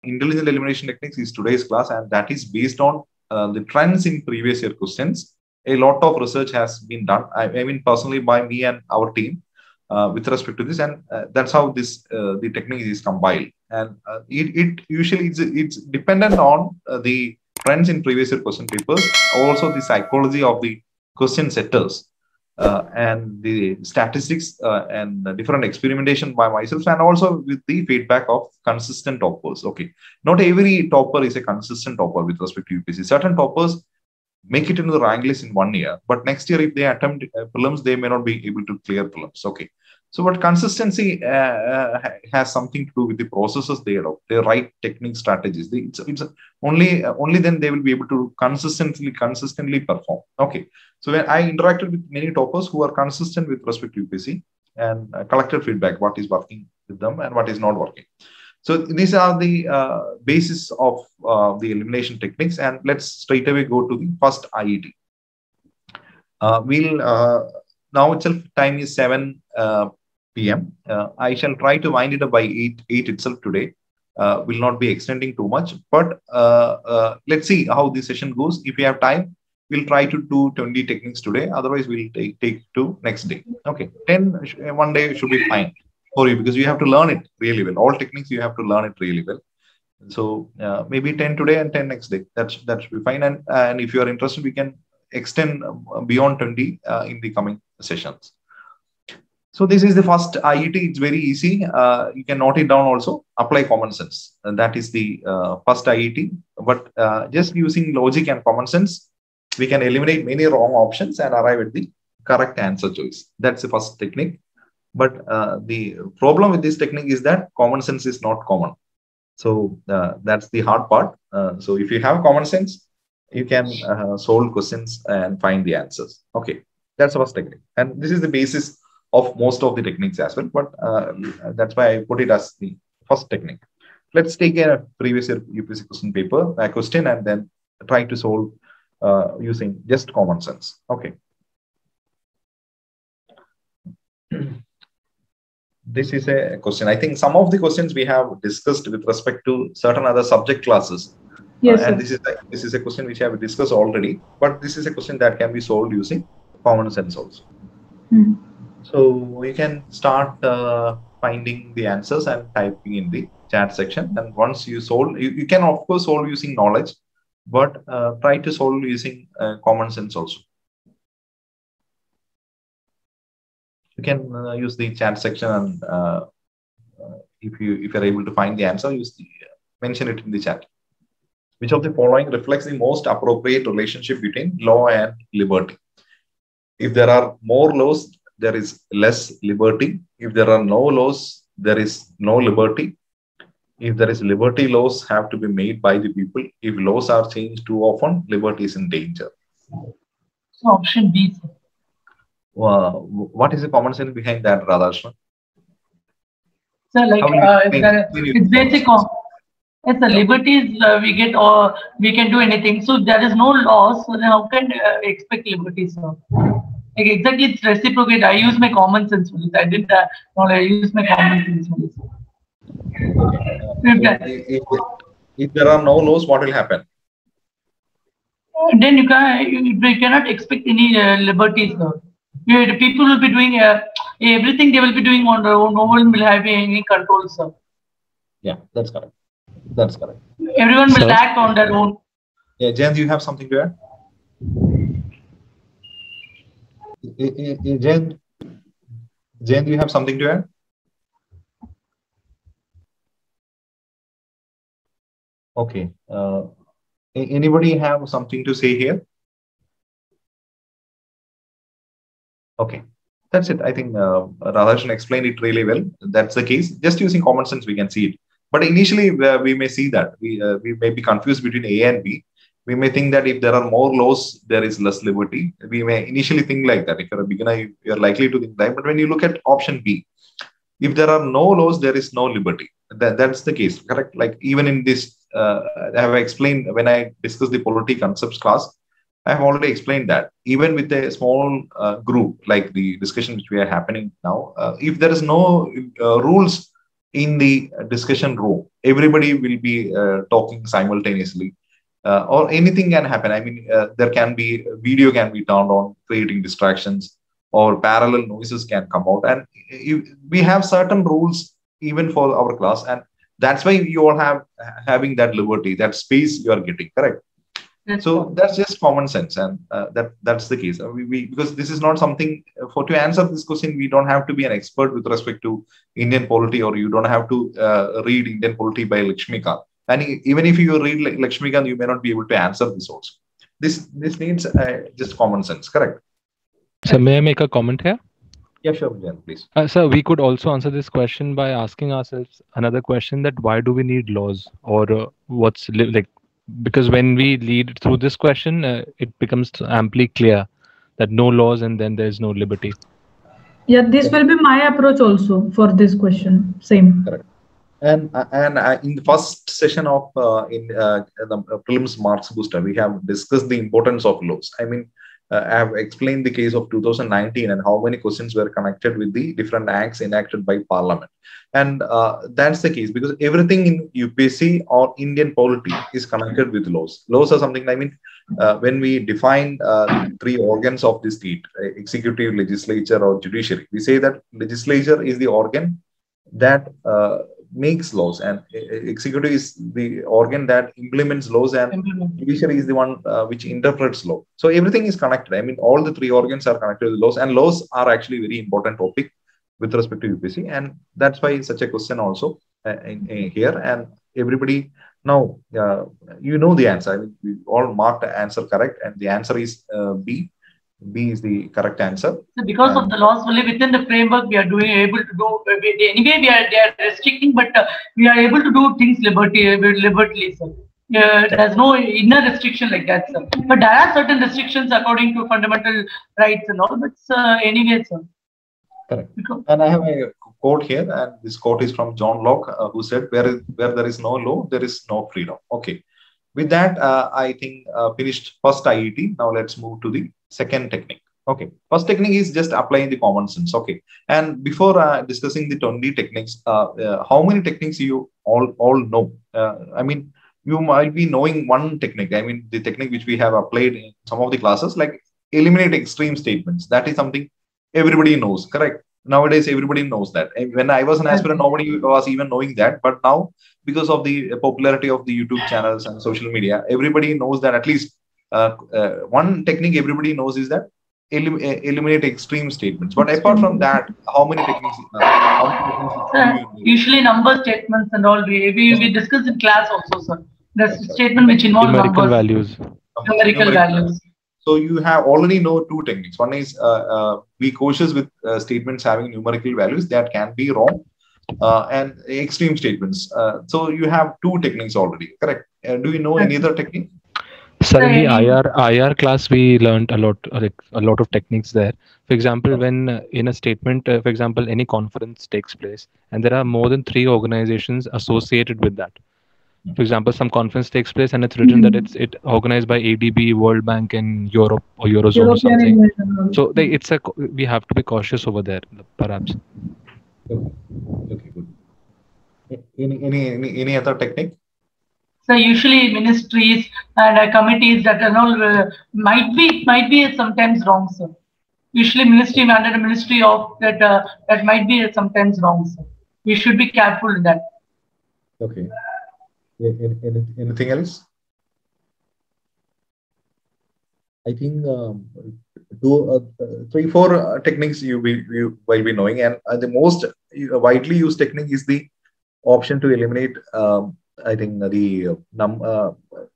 intelligent elimination techniques is today's class, and that is based on the trends in previous year questions. A lot of research has been done. I mean, personally by me and our team with respect to this, and that's how this the technique is compiled. And it usually it's dependent on the trends in previous year question papers, also the psychology of the question setters. And the statistics and the different experimentation by myself, and also with the feedback of consistent toppers. Okay, not every topper is a consistent topper with respect to UPSC. Certain toppers make it into the rank list in 1 year, but next year if they attempt prelims, they may not be able to clear prelims. Okay, so but consistency has something to do with the processes they adopt, their right technique strategies. It's only then they will be able to consistently perform. Okay, so when I interacted with many toppers who are consistent with respect to UPSC and collected feedback, what is working with them and what is not working. So these are the basis of the elimination techniques, and let's straight away go to the first IET. Now itself time is 7 p.m. I shall try to wind it up by 8 itself today. Will not be extending too much, but let's see how the session goes. If we have time, we'll try to do 20 techniques today. Otherwise, we'll take to next day. Okay, 10 one day should be fine for you, because you have to learn it really well. All techniques you have to learn it really well. So maybe 10 today and 10 next day. That should be fine. And if you are interested, we can extend beyond 20 in the coming sessions. So this is the first IET. It's very easy. You can note it down also. Apply common sense. And that is the first IET. But just using logic and common sense, we can eliminate many wrong options and arrive at the correct answer choice. That's the first technique. But the problem with this technique is that common sense is not common. So that's the hard part. So if you have common sense, you can solve questions and find the answers. Okay, that's the first technique. And this is the basis of most of the techniques as well. But that's why I put it as the first technique. Let's take a previous year UPSC question paper, a question, and then try to solve using just common sense. Okay. This is a question. I think some of the questions we have discussed with respect to certain other subject classes. Yes, and this is a question which I have discussed already, but this is a question that can be solved using common sense also. So we can start finding the answers and typing in the chat section. And once you solve, you can of course solve using knowledge, but try to solve using common sense also. You can use the chat section, and if you are able to find the answer, mention it in the chat. Which of the following reflects the most appropriate relationship between law and liberty? If there are more laws, there is less liberty. If there are no laws, there is no liberty. If there is liberty, laws have to be made by the people. If laws are changed too often, liberty is in danger. So option B. What is the common sense behind that, Radhakrishnan? So like it's basic. It's the liberties we get, or we can do anything. So there is no laws. So then how can expect liberties? So, like exactly, it's reciprocate. I use my common sense. I did that. I use my common sense. If there are no laws, what will happen? Then you cannot expect any liberties. People will be doing everything. They will be doing on their own. No one will have any control, sir. Yeah, that's correct. That's correct. Everyone will act on their own. Yeah, Jen, do you have something to add? Jen, do you have something to add? Okay. Anybody have something to say here? Okay. That's it. I think Radhakrishnan explained it really well. That's the case. Just using common sense, we can see it. But initially, we may see that we may be confused between A and B. We may think that if there are more laws, there is less liberty. We may initially think like that. If you're a beginner, you're likely to think that. But when you look at option B, if there are no laws, there is no liberty. That's the case, correct? Like even in this, I have explained when I discussed the polity concepts class, I have already explained that even with a small group, like the discussion which we are happening now, if there is no rules in the discussion room, everybody will be talking simultaneously, or anything can happen. I mean, there can be video can be turned on, creating distractions, or parallel noises can come out, and we have certain rules even for our class, and that's why you all have having that liberty, that space you are getting, correct? So that's just common sense, and that's the case. Because this is not something to answer this question. We don't have to be an expert with respect to Indian polity, or you don't have to read Indian polity by Lakshmikant. And even if you read Lakshmikant, you may not be able to answer this also. This needs just common sense, correct? So may I make a comment here? Yeah, sure, Jen, please. So we could also answer this question by asking ourselves another question: that why do we need laws, or what's like? Because when we lead through this question, it becomes amply clear that no laws and then there's no liberty. Yeah, this will be my approach also for this question. Same. Correct. And in the first session of the prelims marks booster, we have discussed the importance of laws. I mean, I have explained the case of 2019 and how many questions were connected with the different acts enacted by Parliament. And that's the case because everything in UPSC or Indian polity is connected with laws. Laws are something, I mean, when we define the three organs of the state, executive, legislature, or judiciary, we say that legislature is the organ that makes laws, and executive is the organ that implements laws, and judiciary is the one which interprets law. So everything is connected. I mean, all the three organs are connected with laws, and laws are actually a very important topic with respect to UPSC, and that's why such a question also here. And everybody now you know the answer. I mean, we all marked the answer correct, and the answer is B. B is the correct answer. So because of the laws, only within the framework we are able to do. Anyway, they are restricting, but we are able to do things liberally, sir. There's no inner restriction like that, sir. But there are certain restrictions according to fundamental rights and all. But anyway, sir. Correct. And I have a quote here, and this quote is from John Locke, who said, "Where there is no law, there is no freedom." Okay. With that, I think finished first IET. Now let's move to the second technique. Okay, first technique is just applying the common sense. Okay, and before discussing the 20 techniques, how many techniques you all know? I mean, you might be knowing one technique. I mean, the technique which we have applied in some of the classes, like eliminate extreme statements. That is something everybody knows, correct? Nowadays, everybody knows that. And when I was an aspirant, nobody was even knowing that. But now, because of the popularity of the YouTube channels and social media, everybody knows that at least one technique everybody knows is that eliminate extreme statements. But apart from that, how many techniques? Usually number statements and all. We discuss in class also, sir. The statement which involve numerical values. Numerical values. So you have already know two techniques. One is be cautious with statements having numerical values that can be wrong, and extreme statements. So you have two techniques already, correct? Do you know any other technique? Certainly, IR class we learned a lot of techniques there. For example, when in a statement, for example, any conference takes place, and there are more than 3 organizations associated with that. For example, some conference takes place and it's written that it's organized by ADB, World Bank, and Europe or Eurozone or something. So we have to be cautious over there, perhaps. Okay, good. Any other technique? So usually ministries and committees that are all might be sometimes wrong, sir. Usually ministry under the ministry of that might be sometimes wrong, sir. We should be careful in that. Okay. Anything else? I think 3, 4 techniques you will be knowing, and the most widely used technique is the option to eliminate. I think the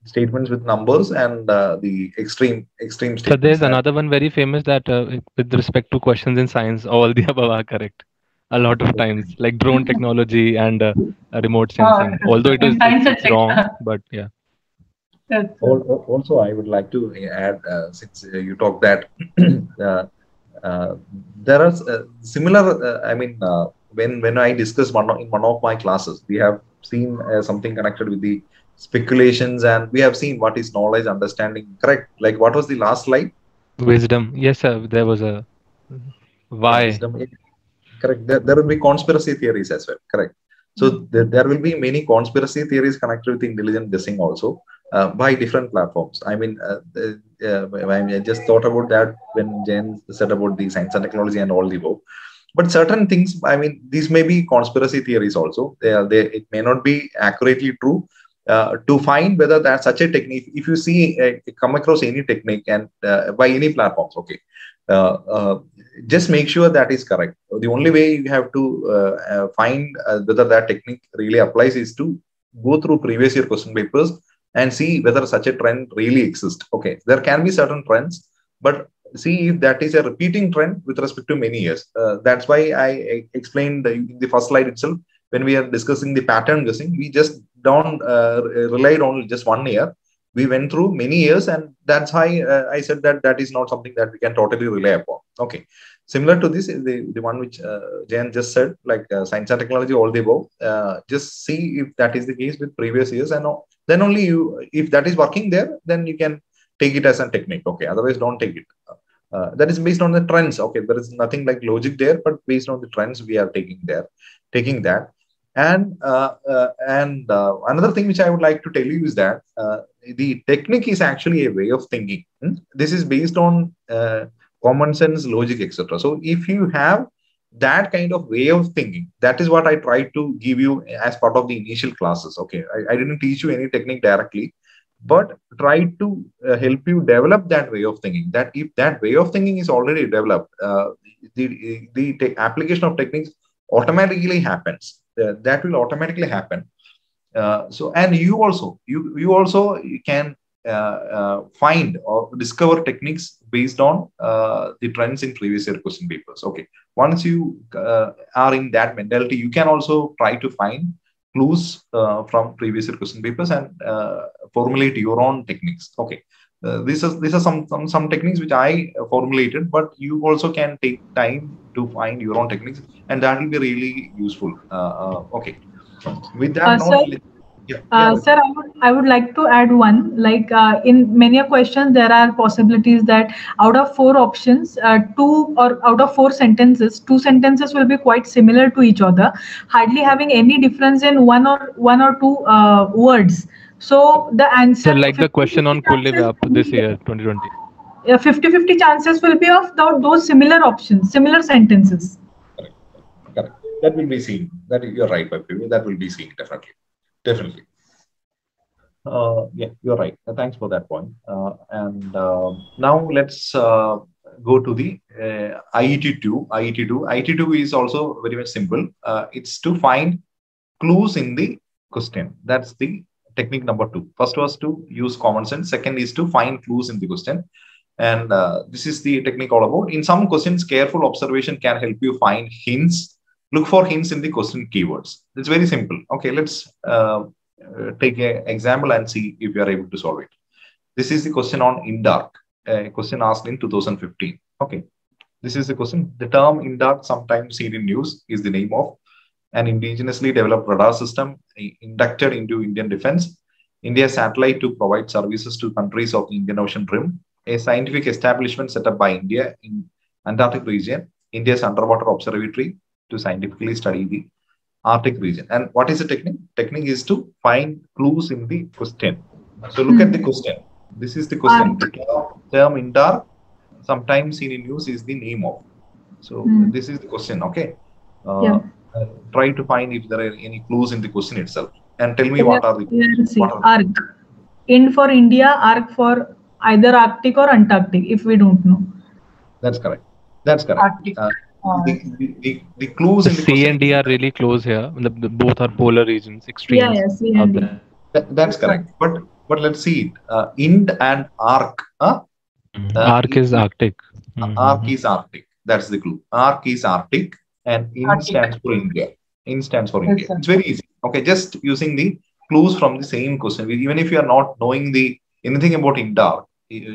statements with numbers and the extreme statements. So there's another one very famous that with respect to questions in science, all the above are correct. A lot of times, like drone technology and remote sensing, although it is wrong, but yeah. Also, I would like to add, since you talked that there are similar. I mean, when I discuss in one of my classes, we have seen something connected with the speculations, and we have seen what is knowledge, understanding. Correct? Like what was the last slide? Wisdom. Yes, sir. There was a why. Wisdom. Correct. There will be conspiracy theories as well. Correct. So there will be many conspiracy theories connected with intelligent guessing also by different platforms. I mean, I just thought about that when Jen said about the science and technology and all the above. But certain things, I mean, these may be conspiracy theories also. It may not be accurately true. To find whether that's such a technique, if you see, come across any technique and by any platforms, okay, just make sure that is correct. The only way you have to find whether that technique really applies is to go through previous year question papers and see whether such a trend really exists. Okay, there can be certain trends, but see if that is a repeating trend with respect to many years. That's why I explained in the first slide itself, when we are discussing the pattern guessing, we just don't relied on just 1 year. We went through many years, and that's why I said that is not something that we can totally rely upon. Okay. Similar to this, the one which Jan just said, like science and technology, all the above, just see if that is the case with previous years, and then only if that is working there, then you can take it as a technique. Okay. Otherwise, don't take it. That is based on the trends. Okay. There is nothing like logic there, but based on the trends, we are taking that. And another thing which I would like to tell you is that the technique is actually a way of thinking. This is based on common sense, logic, etc. So if you have that kind of way of thinking, that is what I tried to give you as part of the initial classes. Okay, I didn't teach you any technique directly, but try to help you develop that way of thinking. That if that way of thinking is already developed, the application of techniques automatically happens. That will automatically happen. So, and you also can find or discover techniques based on the trends in previous year question papers. Okay, once you are in that mentality, you can also try to find clues from previous year question papers and formulate your own techniques. Okay, these are some techniques which I formulated, but you also can take time to find your own techniques, and that will be really useful. Okay, with that sir, I would like to add one. Like in many questions, there are possibilities that out of 4 options, 2 or out of 4 sentences, 2 sentences will be quite similar to each other, hardly having any difference in one or two words. So the answer. So like the question on ClearIAS this year, 2020. 50-50 chances will be of those similar options, similar sentences. Correct. That will be seen. That you're right, Papi. That will be seen definitely. Yeah, you're right. Thanks for that point. And now let's go to the IET2. IET2 is also very much simple. It's to find clues in the question. That's the technique number 2. First was to use common sense. Second is to find clues in the question. And this is the technique all about. In some questions, careful observation can help you find hints. Look for hints in the question keywords. It's very simple. Okay, let's take an example and see if you are able to solve it. This is the question on INDARC, a question asked in 2015. Okay, this is the question. The term INDARC, sometimes seen in news, is the name of an indigenously developed radar system inducted into Indian defense, India's satellite to provide services to countries of the Indian Ocean Rim, a scientific establishment set up by India in Antarctic region, India's underwater observatory to scientifically study the Arctic region. And what is the technique? Technique is to find clues in the question. So look at the question. This is the question. The term INDARC, sometimes seen in news, is the name of. So this is the question. Okay. Try to find if there are any clues in the question itself, and tell me what are the clues. Arc. IND for India, ARC for either Arctic or Antarctic, if we don't know. That's correct. Arctic. The clues in the C and D are really close here. Both are polar regions, extremes. That's correct. But let's see it. IND and ARC. ARC is Arctic. ARC is Arctic. That's the clue. ARC is Arctic, and IND stands for India. IND stands for India. It's very easy. Okay, just using the clues from the same question. Even if you are not knowing anything about INDARC,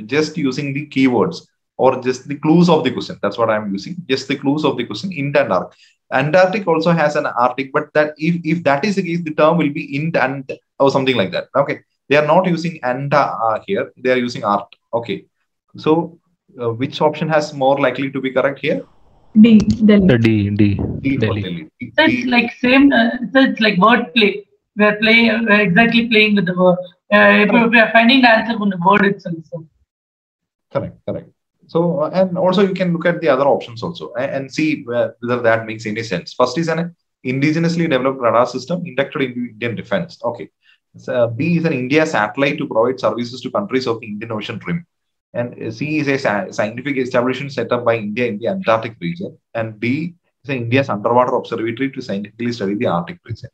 just using the keywords or just the clues of the question. That's what I'm using. Just the clues of the question. IND and ARC. Antarctic also has an Arctic, but that if that is the case, the term will be IND and or something like that. Okay, they are not using ANTA here. They are using ARC. Okay, so which option has more likely to be correct here? D, Delhi. The D, D for Delhi. Delhi. So it's like same. So it's like word play. We're exactly playing with the word. We are finding the answer from the word itself. So. Correct. So, and also you can look at the other options also and see whether that makes any sense. First is an indigenously developed radar system inducted into Indian defense. Okay. So, B is an India satellite to provide services to countries of the Indian Ocean rim. And C is a scientific establishment set up by India in the Antarctic region. And D is India's underwater observatory to scientifically study the Arctic region.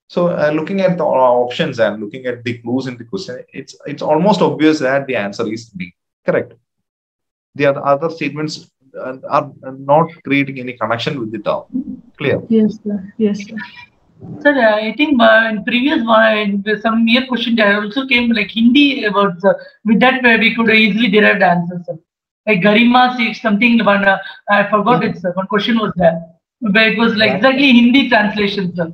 So, looking at the options and looking at the clues in the question, it's almost obvious that the answer is D. Correct. The other statements are not creating any connection with the term. Clear? Yes, sir. Yes, sir. Sir, I think in previous one, some near question there also came like Hindi about with that we could easily derive the answer, sir. Like Garima said something one I forgot it, sir. One question was there, but it was like exactly Hindi translation, sir.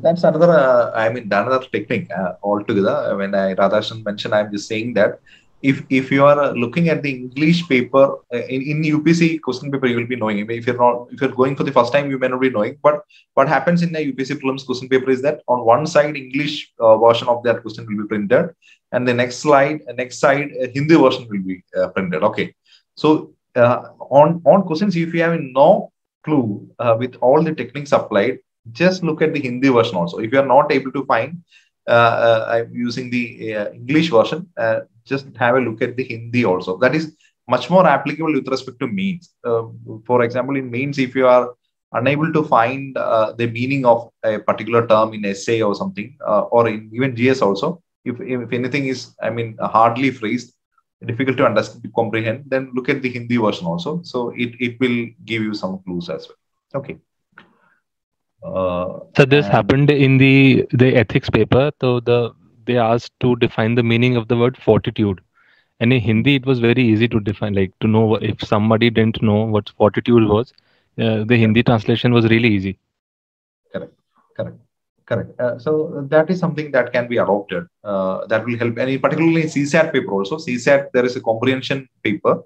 That's another. Another technique altogether. When Radhakrishnan mentioned, I'm just saying that if you are looking at the English paper in UPSC question paper, you will be knowing. If you're going for the first time, you may not be knowing. But what happens in the UPSC Prelims question paper is that on one side English version of that question will be printed, and the next side Hindi version will be printed. Okay, so on questions, if you have no clue with all the techniques applied, just look at the Hindi version also. If you are not able to find I'm using the English version, just have a look at the Hindi also. That is much more applicable with respect to means. For example, in means, if you are unable to find the meaning of a particular term in essay or something, or in even GS also, if anything is, hardly phrased, difficult to understand, to comprehend, then look at the Hindi version also. So it will give you some clues as well. Okay. So this happened in the ethics paper. So they asked to define the meaning of the word fortitude, and in Hindi it was very easy to define, like to know if somebody didn't know what fortitude was. The Hindi translation was really easy. Correct. So that is something that can be adopted. That will help. And particularly in CSAT paper also. CSAT, there is a comprehension paper.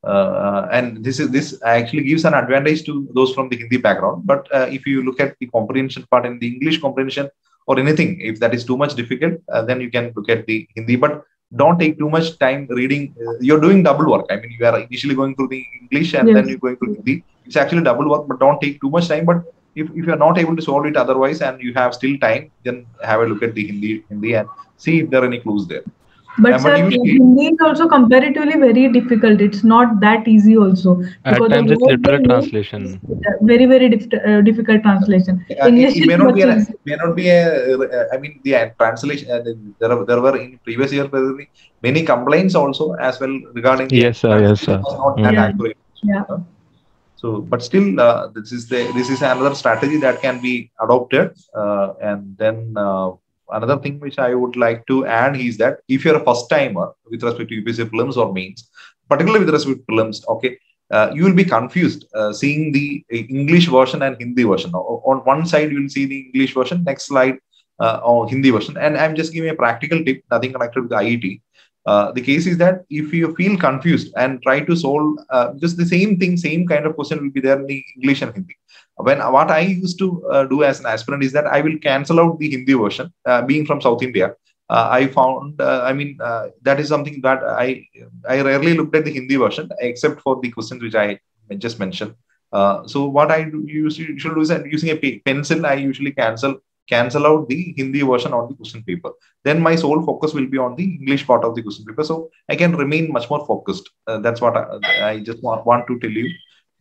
And this actually gives an advantage to those from the Hindi background. But if you look at the comprehension part in the English comprehension or anything, if that is too much difficult, then you can look at the Hindi. But don't take too much time reading. You're doing double work. You are initially going through the English and then you're going through Hindi. It's actually double work, but don't take too much time. But if you're not able to solve it otherwise and you have still time, then have a look at the Hindi and see if there are any clues there. But sir, Hindi is also comparatively very difficult. It's not that easy also. At times it's literal translation. Very, very difficult translation. English it may not be the translation. There were in previous year many complaints also as well regarding. Yes, sir. Not that accurate. Yeah. So, but still, this is another strategy that can be adopted, and then. Another thing which I would like to add is that if you're a first timer with respect to UPSC prelims or mains, particularly with respect to prelims, okay, you will be confused seeing the English version and Hindi version. On one side, you will see the English version, next slide, or Hindi version. And I'm just giving a practical tip, nothing connected with the IET. The case is that if you feel confused and try to solve, just the same thing, same kind of question will be there in the English and Hindi. What I used to do as an aspirant is that I will cancel out the Hindi version. Being from South India, I found, that is something that I rarely looked at the Hindi version except for the questions which I just mentioned. So what I usually do is that using a pencil, I usually cancel out the Hindi version on the question paper. Then my sole focus will be on the English part of the question paper. So I can remain much more focused. That's what I just want to tell you,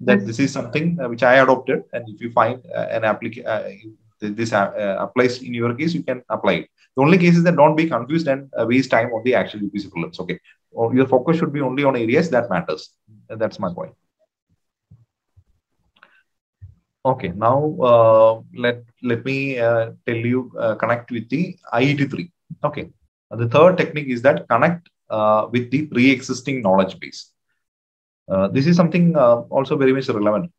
that this is something which I adopted. And if you find an application, this applies in your case, you can apply it. The only case is that don't be confused and waste time on the actual UPSC prelims. Okay. Or your focus should be only on areas that matters. That's my point. Okay, now let me tell you, connect with the IET3. Okay, the third technique is that connect with the pre-existing knowledge base. This is something also very much relevant.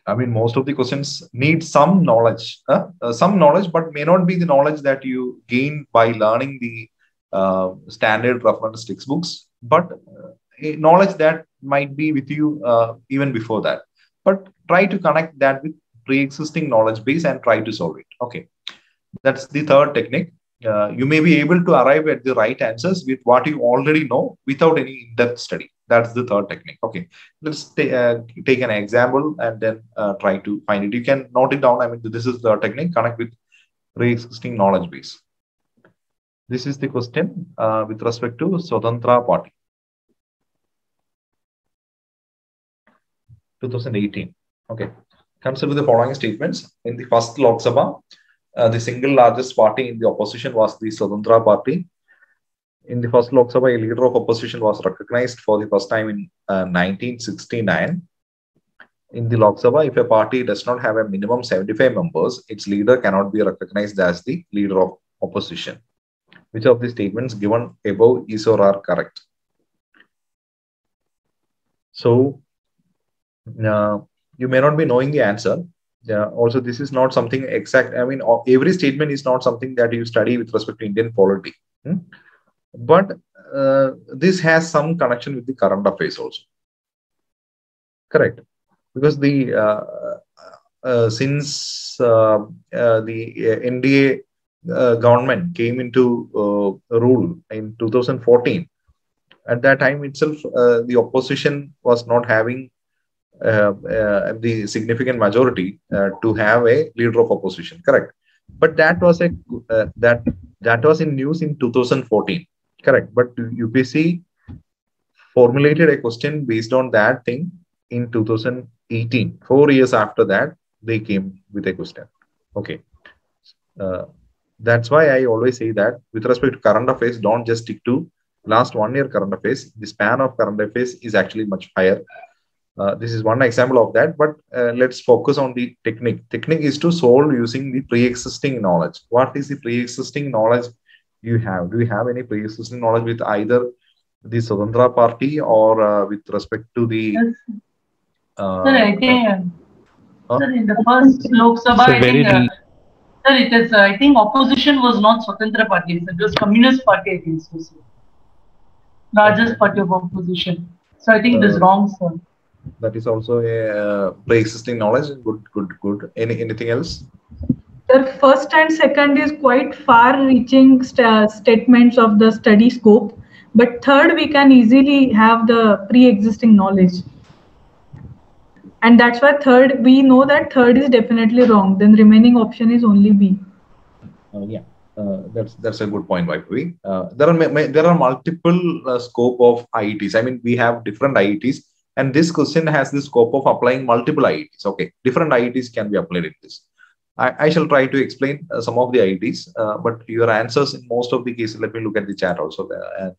Most of the questions need some knowledge, but may not be the knowledge that you gain by learning the standard reference textbooks, but knowledge that might be with you even before that. but try to connect that with pre-existing knowledge base and try to solve it. Okay, that's the third technique. You may be able to arrive at the right answers with what you already know without any in-depth study. That's the third technique. Okay, let's take an example and then try to find it. You can note it down. I mean, this is the technique, connect with pre-existing knowledge base. This is the question with respect to Swatantra Party. 2018. Okay. Consider the following statements. In the first Lok Sabha, the single largest party in the opposition was the Swatantra Party. In the first Lok Sabha, a leader of opposition was recognized for the first time in 1969. In the Lok Sabha, if a party does not have a minimum 75 members, its leader cannot be recognized as the leader of opposition. Which of the statements given above is or are correct? So, you may not be knowing the answer. Also, this is not something exact. I mean, every statement is not something that you study with respect to Indian polity. But this has some connection with the current affairs also. Correct. Because the since the NDA government came into rule in 2014, at that time itself, the opposition was not having the significant majority to have a leader of opposition. Correct. But that was a that was in news in 2014. Correct. But UPSC formulated a question based on that thing in 2018. 4 years after that, they came with a question. Okay. That's why I always say that with respect to current affairs, don't just stick to last 1 year current affairs. The span of current affairs is actually much higher. This is one example of that, but let's focus on the technique. Technique is to solve using the pre-existing knowledge. What is the pre-existing knowledge you have? Do you have any pre-existing knowledge with either the Swatantra Party or with respect to the... Sir, I think sir, in the first Lok Sabha, sir, it is, I think opposition was not Swatantra Party, it was Communist Party, I think so, sir. Largest party of opposition. So I think it is wrong, sir. That is also a pre-existing knowledge. Good. Anything else? The first and second is quite far-reaching statements of the study scope. But third, we can easily have the pre-existing knowledge. And that's why third, we know that third is definitely wrong. Then remaining option is only B. That's a good point, Vaishnavi. There are multiple scope of IETs. I mean, we have different IETs. And this question has the scope of applying multiple IETs. Okay, different IETs can be applied in this. I shall try to explain some of the IETs, but your answers in most of the cases, let me look at the chat also there.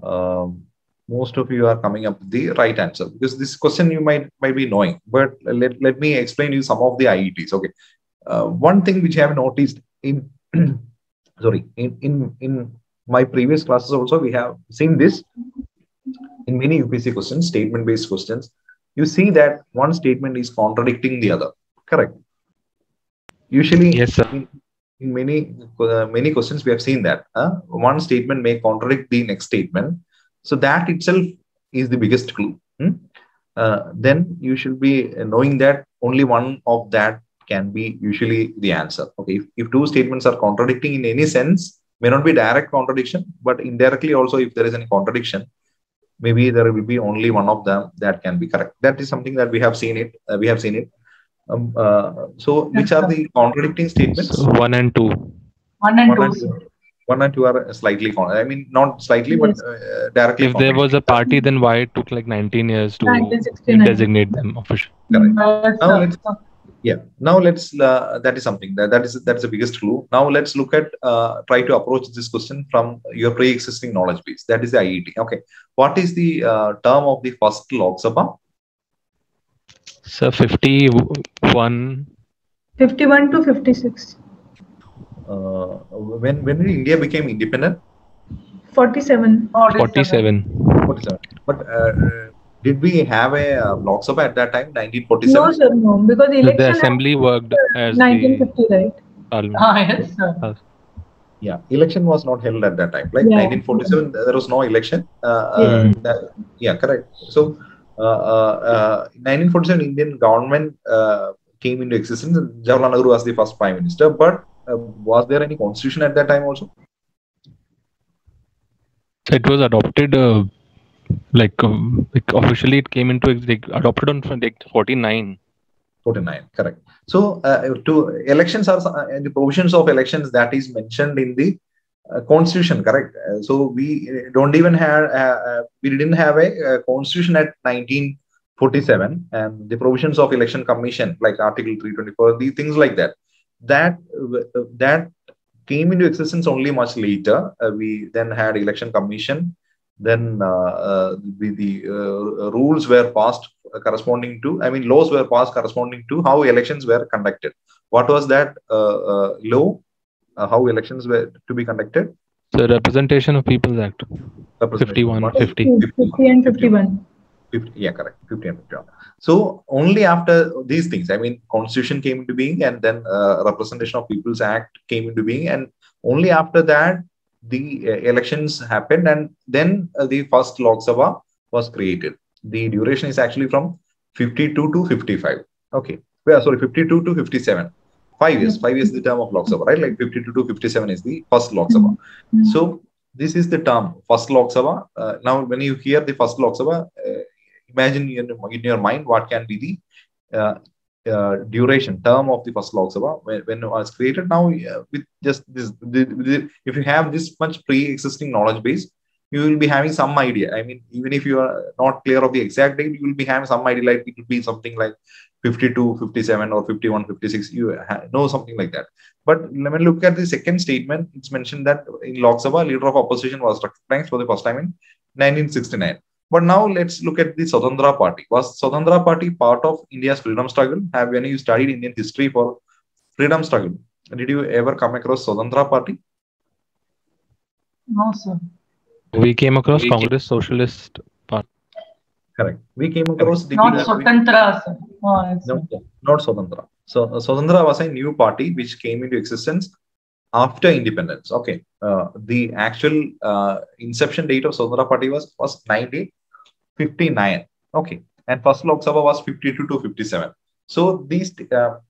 And most of you are coming up with the right answer because this question you might be knowing, but let me explain you some of the IETs. Okay, one thing which I have noticed in in my previous classes also, we have seen this. In many UPSC questions, statement-based questions, you see that one statement is contradicting the other. Correct. Usually, yes, sir. In many questions, we have seen that one statement may contradict the next statement. So that itself is the biggest clue. Then you should be knowing that only one of that can be usually the answer. Okay. If two statements are contradicting in any sense, may not be direct contradiction, but indirectly also, if there is any contradiction, maybe there will be only one of them that can be correct. That is something that we have seen it. So, which are the contradicting statements? 1 and 2. 1 and 2. 1 and 2 are slightly. I mean, not slightly, but directly. If there was a party, then why it took like 19 years to designate them officially? Correct. Now let's. That is something that's the biggest clue. Now let's look at try to approach this question from your pre-existing knowledge base. That is the IET. Okay, what is the term of the first Lok Sabha? So 51. 51 to 56. When did India became independent? 47. 47. But did we have a Lok Sabha at that time, 1947? No, sir, no. Because the assembly worked as 1950, right? Yes, sir. Yeah, election was not held at that time. Like 1947, there was no election. Correct. So 1947 Indian government came into existence. Jawaharlal Nehru was the first prime minister. But was there any constitution at that time also? It was adopted. Like officially, it came into adopted on 49. 49, correct. So to elections are the provisions of elections that is mentioned in the constitution, correct? So we don't even have we didn't have a constitution at 1947, and the provisions of election commission like Article 324, the things like that came into existence only much later. We then had election commission. Then the rules were passed corresponding to, laws were passed corresponding to how elections were conducted. What was that law? How elections were to be conducted? The Representation of People's Act. 51, 50 and 51. 50, yeah, correct. 50 and 51. So only after these things, Constitution came into being, and then Representation of People's Act came into being, and only after that the elections happened, and then the first Lok Sabha was created. The duration is actually from 52 to 55. Okay, sorry, 52 to 57. 5 years. 5 years is the term of Lok Sabha, right? Like 52 to 57 is the first Lok Sabha. So this is the term, first Lok Sabha. Now, when you hear the first Lok Sabha, imagine in your mind what can be the duration, term of the first Lok Sabha when it was created. Now, with just this, if you have this much pre-existing knowledge base, you will be having some idea. Even if you are not clear of the exact date, you will be having some idea, like it will be something like 52, 57 or 51, 56. You know something like that. But when we look at the second statement, it's mentioned that in Lok Sabha, leader of opposition was recognized for the first time in 1969. But now let's look at the Swadhantra Party. Was Swadhantra Party part of India's freedom struggle? When you studied Indian history for freedom struggle, did you ever come across Swadhantra Party? No, sir. We came across Congress Socialist Party. Correct. We came across the not Swatantra, sir. No, not Swadhantra. So Swadhantra was a new party which came into existence after independence. Okay. The actual inception date of Swadhantra Party was 1959. Okay. And first Lok Sabha was 52 to 57. So these that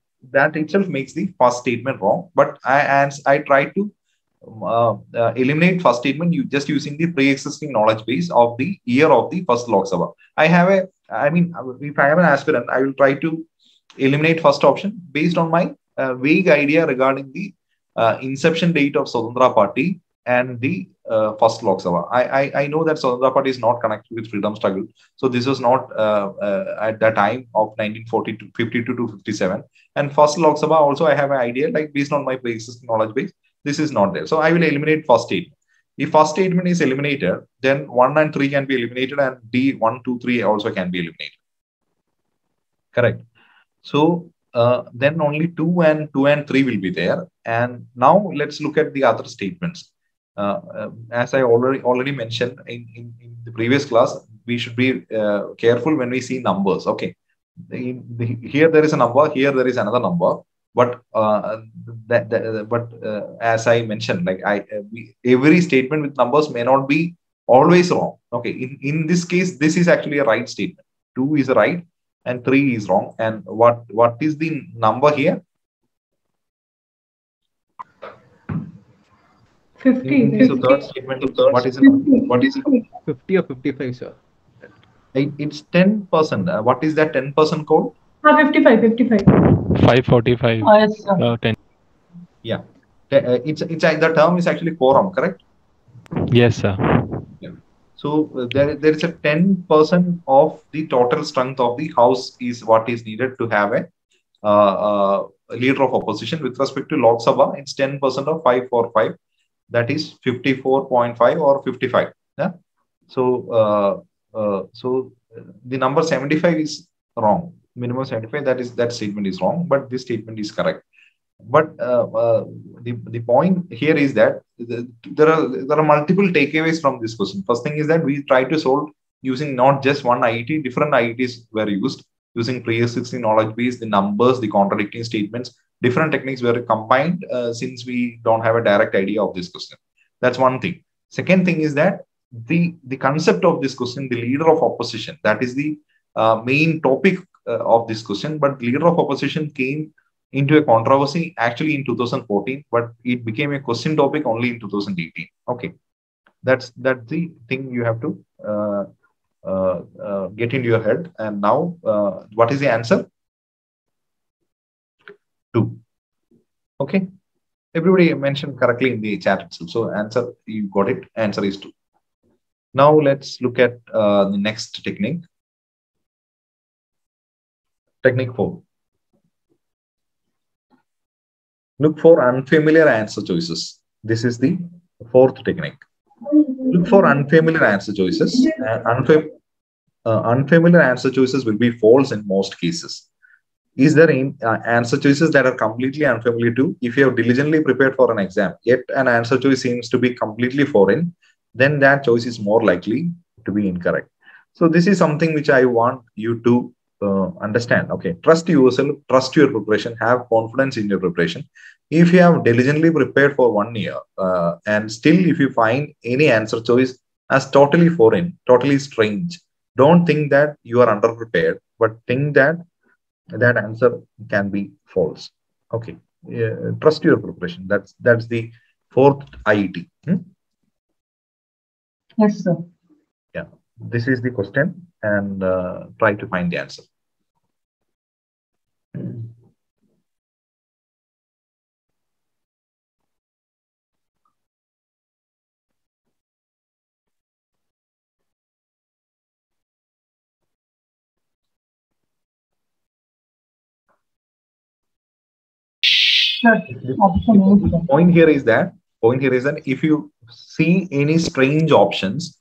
itself makes the first statement wrong. But I try to eliminate first statement just using the pre-existing knowledge base of the year of the first Lok Sabha. If I am an aspirant, I will try to eliminate first option based on my vague idea regarding the inception date of Swadhantra Party and the first Lok Sabha. I know that Swadhantra Party is not connected with freedom struggle. So this was not at the time of 1942, 52 to 57. And first Lok Sabha also I have an idea, like based on my pre-existing knowledge base, this is not there. So I will eliminate first statement. If first statement is eliminated, then 1 and 3 can be eliminated, and D, 1, 2, 3 also can be eliminated. Correct. So then only 2 and 3 will be there. And now let's look at the other statements. As I already mentioned in the previous class, we should be careful when we see numbers. Okay. Here there is a number, here there is another number. But as I mentioned, like every statement with numbers may not be always wrong. Okay, in this case, this is actually a right statement. 2 is right and 3 is wrong. And what is the number here? 50. So third statement. What is it? 50 or 55, sir? It's 10%. What is that 10% code? 55. 545. Yes, sir. 10. Yeah, it's the term is actually quorum, correct? Yes, sir. Yeah. So there is a 10% of the total strength of the house is what is needed to have a leader of opposition. With respect to Lok Sabha, it's 10% of 545. That is 54.5 or 55. Yeah. So the number 75 is wrong. Minimum 75. That statement is wrong, but this statement is correct. But the point here is that there are multiple takeaways from this question. First thing is that we try to solve using not just one IET. Different IETs were used using pre-existing knowledge base, the numbers, the contradicting statements. Different techniques were combined since we don't have a direct idea of this question. That's one thing. Second thing is that the concept of this question, the leader of opposition, that is the main topic of this question, but leader of opposition came into a controversy actually in 2014, but it became a question topic only in 2018. Okay, that's the thing you have to get into your head. And now, what is the answer? 2. Okay, everybody mentioned correctly in the chat itself. So answer, you got it. Answer is 2. Now let's look at the next technique. Technique 4. Look for unfamiliar answer choices. This is the 4th technique. Look for unfamiliar answer choices. Unfamiliar answer choices will be false in most cases. Is there any answer choices that are completely unfamiliar to? If you have diligently prepared for an exam, yet an answer choice seems to be completely foreign, then that choice is more likely to be incorrect. So this is something which I want you to understand. Okay, trust yourself, trust your preparation, have confidence in your preparation. If you have diligently prepared for 1 year and still if you find any answer choice as totally foreign, totally strange, don't think that you are underprepared, but think that that answer can be false. Okay, trust your preparation. That's the 4th IET. Yes, sir. Yeah, this is the question, and try to find the answer. The point here is that if you see any strange options,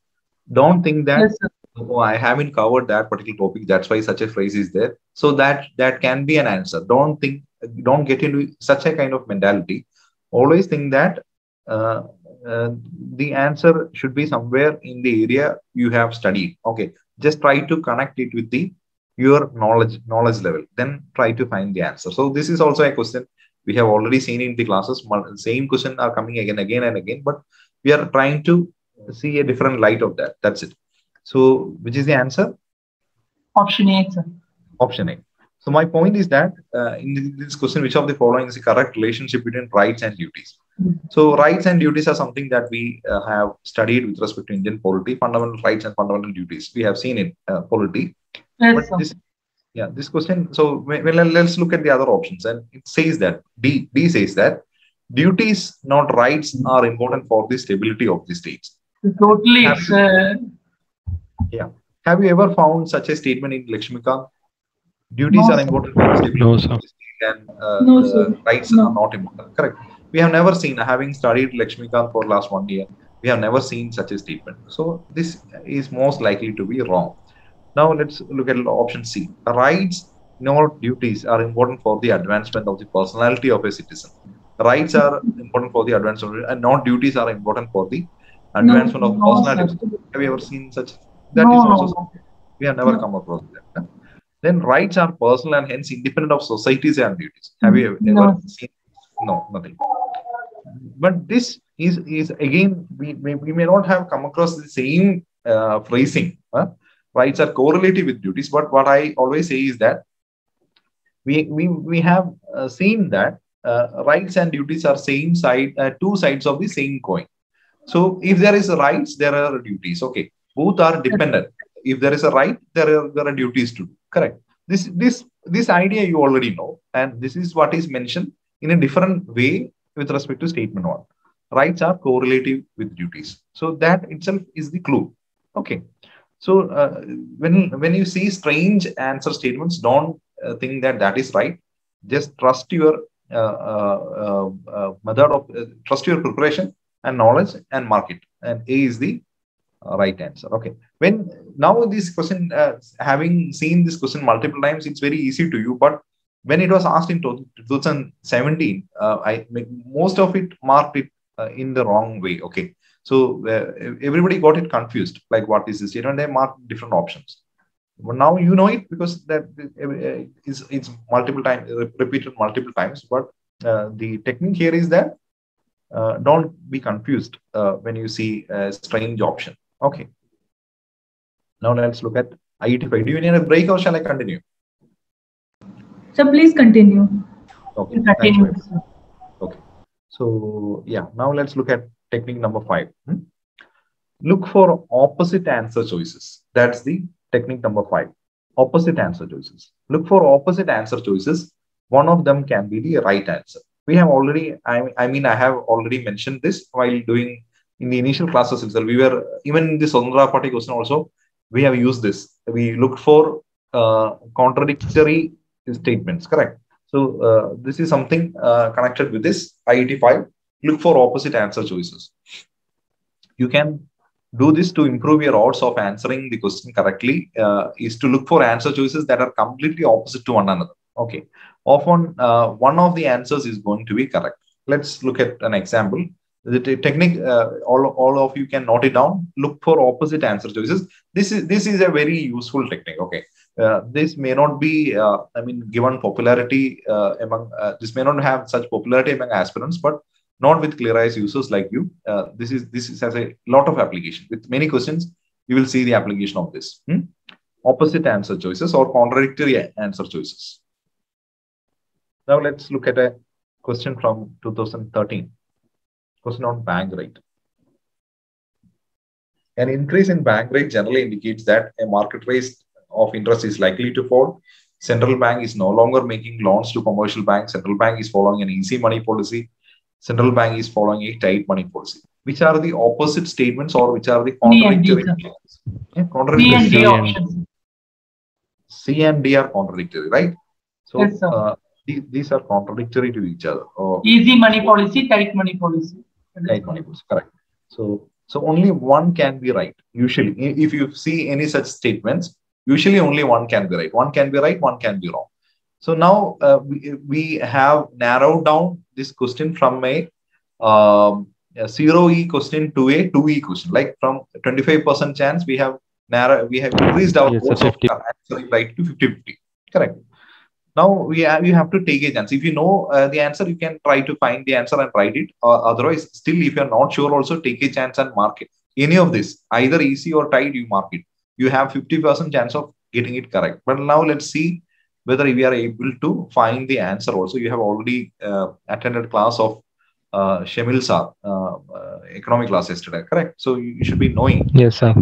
don't think that, yes, oh, I haven't covered that particular topic, that's why such a phrase is there. So that can be an answer. Don't get into such a kind of mentality. Always think that the answer should be somewhere in the area you have studied. Okay, just try to connect it with your knowledge level, then try to find the answer. So this is also a question we have already seen in the classes. Same question are coming again and again, but we are trying to see a different light of that. That's it. So which is the answer? Option A, sir. Option A. So my point is that in this question, which of the following is the correct relationship between rights and duties? So rights and duties are something that we have studied with respect to Indian polity, fundamental rights and fundamental duties. We have seen in polity. Yes, but this question, so let's look at the other options. And it says that, D says that duties, not rights, are important for the stability of the states. Totally. Yeah. Have you ever found such a statement in Lakshmikant? Duties are important for the stability of the state and rights are not important. Correct. We have never seen, having studied Lakshmikant for last 1 year, we have never seen such a statement. So this is most likely to be wrong. Now let's look at option C. Rights, not duties, are important for the advancement of the personality of a citizen. Rights are important for the advancement, and not duties are important for the advancement of the personality. Have you ever seen such? That is also we have never come across that. Then rights are personal and hence independent of societies and duties. Have you ever seen? No, nothing. But this is again, we may not have come across the same phrasing. Rights are correlative with duties, but what I always say is that we have seen that rights and duties are same side, two sides of the same coin. So if there is rights, there are duties. Okay, both are dependent. If there is a right, there are duties to do. Correct. This idea you already know, and this is what is mentioned in a different way with respect to statement 1. Rights are correlative with duties. So that itself is the clue. Okay. So when you see strange answer statements, don't think that is right. Just trust your method of trust your preparation and knowledge and mark it. And A is the right answer. Okay. When now this question, having seen this question multiple times, it's very easy to you. But when it was asked in 2017, most of it marked it in the wrong way. Okay. So everybody got it confused, like what is this statement? They marked different options. But now you know it because that it's multiple times repeated multiple times. But the technique here is that don't be confused when you see a strange option. Okay. Now let's look at IET5. Do you need a break or shall I continue? So please continue. Okay. Thanks, okay. So yeah, now let's look at technique number 5. Look for opposite answer choices. That's the technique number 5. Opposite answer choices. Look for opposite answer choices. One of them can be the right answer. We have already, I have already mentioned this while doing in the initial classes itself. We were, even in the Sondra party question also, we have used this. We look for contradictory statements, correct? So this is something connected with this IET5. Look for opposite answer choices. You can do this to improve your odds of answering the question correctly, is to look for answer choices that are completely opposite to one another. Okay. Often one of the answers is going to be correct. Let's look at an example. The technique, all of you can note it down. Look for opposite answer choices. This is a very useful technique. Okay. This may not be, given popularity this may not have such popularity among aspirants, but not with ClearIAS users like you. This has a lot of application. With many questions, you will see the application of this. Opposite answer choices or contradictory answer choices. Now let's look at a question from 2013. Question on bank rate. An increase in bank rate generally indicates that a market rate of interest is likely to fall. Central bank is no longer making loans to commercial banks. Central bank is following an easy money policy. Central bank is following a tight money policy. Which are the opposite statements or which are the contradictory statements? C and D options. C and D are contradictory, right? So yes, sir. These are contradictory to each other. Easy money policy, tight money policy. Tight money policy, correct. So only one can be right. Usually, if you see any such statements, usually only one can be right. One can be right, one can be wrong. So now we have narrowed down this question from a 0E question to a 2E question. Like from 25% chance, we have increased our odds of answering right to 50-50. Correct. Now you have to take a chance. If you know the answer, you can try to find the answer and write it. Otherwise, still, if you're not sure, also take a chance and mark it. Any of this, either easy or tight, you mark it. You have 50% chance of getting it correct. But now let's see whether we are able to find the answer also. You have already attended class of Shamil Sir, economic class yesterday, correct? So you should be knowing. Yes, sir.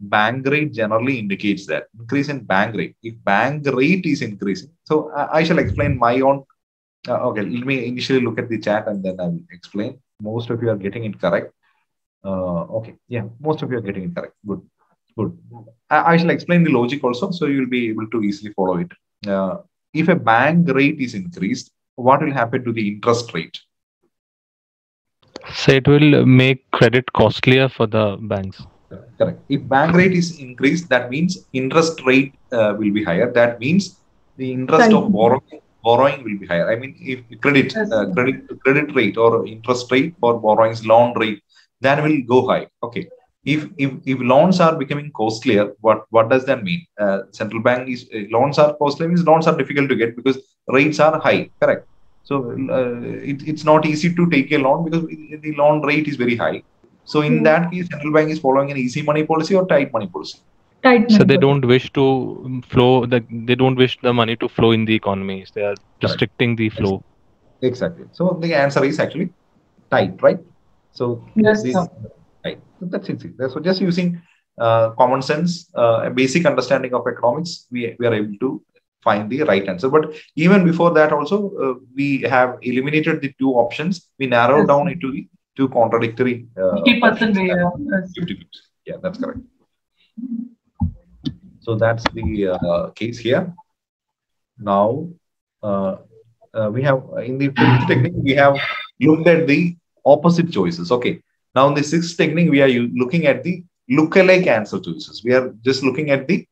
Bank rate generally indicates that increase in bank rate. If bank rate is increasing, so I shall explain my own. Okay, let me initially look at the chat and then I will explain. Most of you are getting it correct. Okay, yeah, most of you are getting it correct. Good. Good. I shall explain the logic also, so you will be able to easily follow it. If a bank rate is increased, what will happen to the interest rate? So it will make credit costlier for the banks. Correct. If bank rate is increased, that means interest rate will be higher. That means the interest of borrowing will be higher. I mean, if credit rate or interest rate for borrowings, loan rate, that will go high. Okay. If loans are becoming costlier, what does that mean? Central bank is loans are costly means loans are difficult to get because rates are high. Correct. So it's not easy to take a loan because the loan rate is very high. So in that case, central bank is following an easy money policy or tight money policy. So they don't wish to flow. They don't wish the money to flow in the economies. They are restricting the flow. Exactly. So the answer is actually tight, right? So yes, this. Right. So that's easy. So just using common sense, a basic understanding of economics, we are able to find the right answer. But even before that also, we have eliminated the two options. We narrowed down it to the two contradictory 50%. Yeah, that's correct. So that's the case here. Now, we have, in the fifth technique, we have looked at the opposite choices. Okay. Now, in the sixth technique, we are looking at the lookalike answer choices. We are just looking at the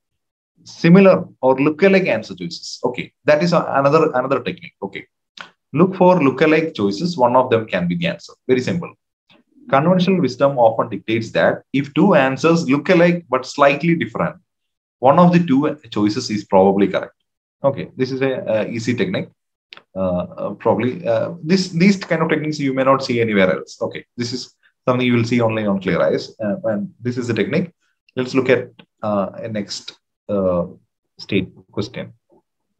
similar or lookalike answer choices. Okay, that is another technique. Okay, look for lookalike choices. One of them can be the answer. Very simple. Conventional wisdom often dictates that if two answers look alike but slightly different, one of the two choices is probably correct. Okay, this is a easy technique. Probably these kind of techniques you may not see anywhere else. Okay, this is something you will see only on ClearIAS, and this is the technique. Let's look at a next state question.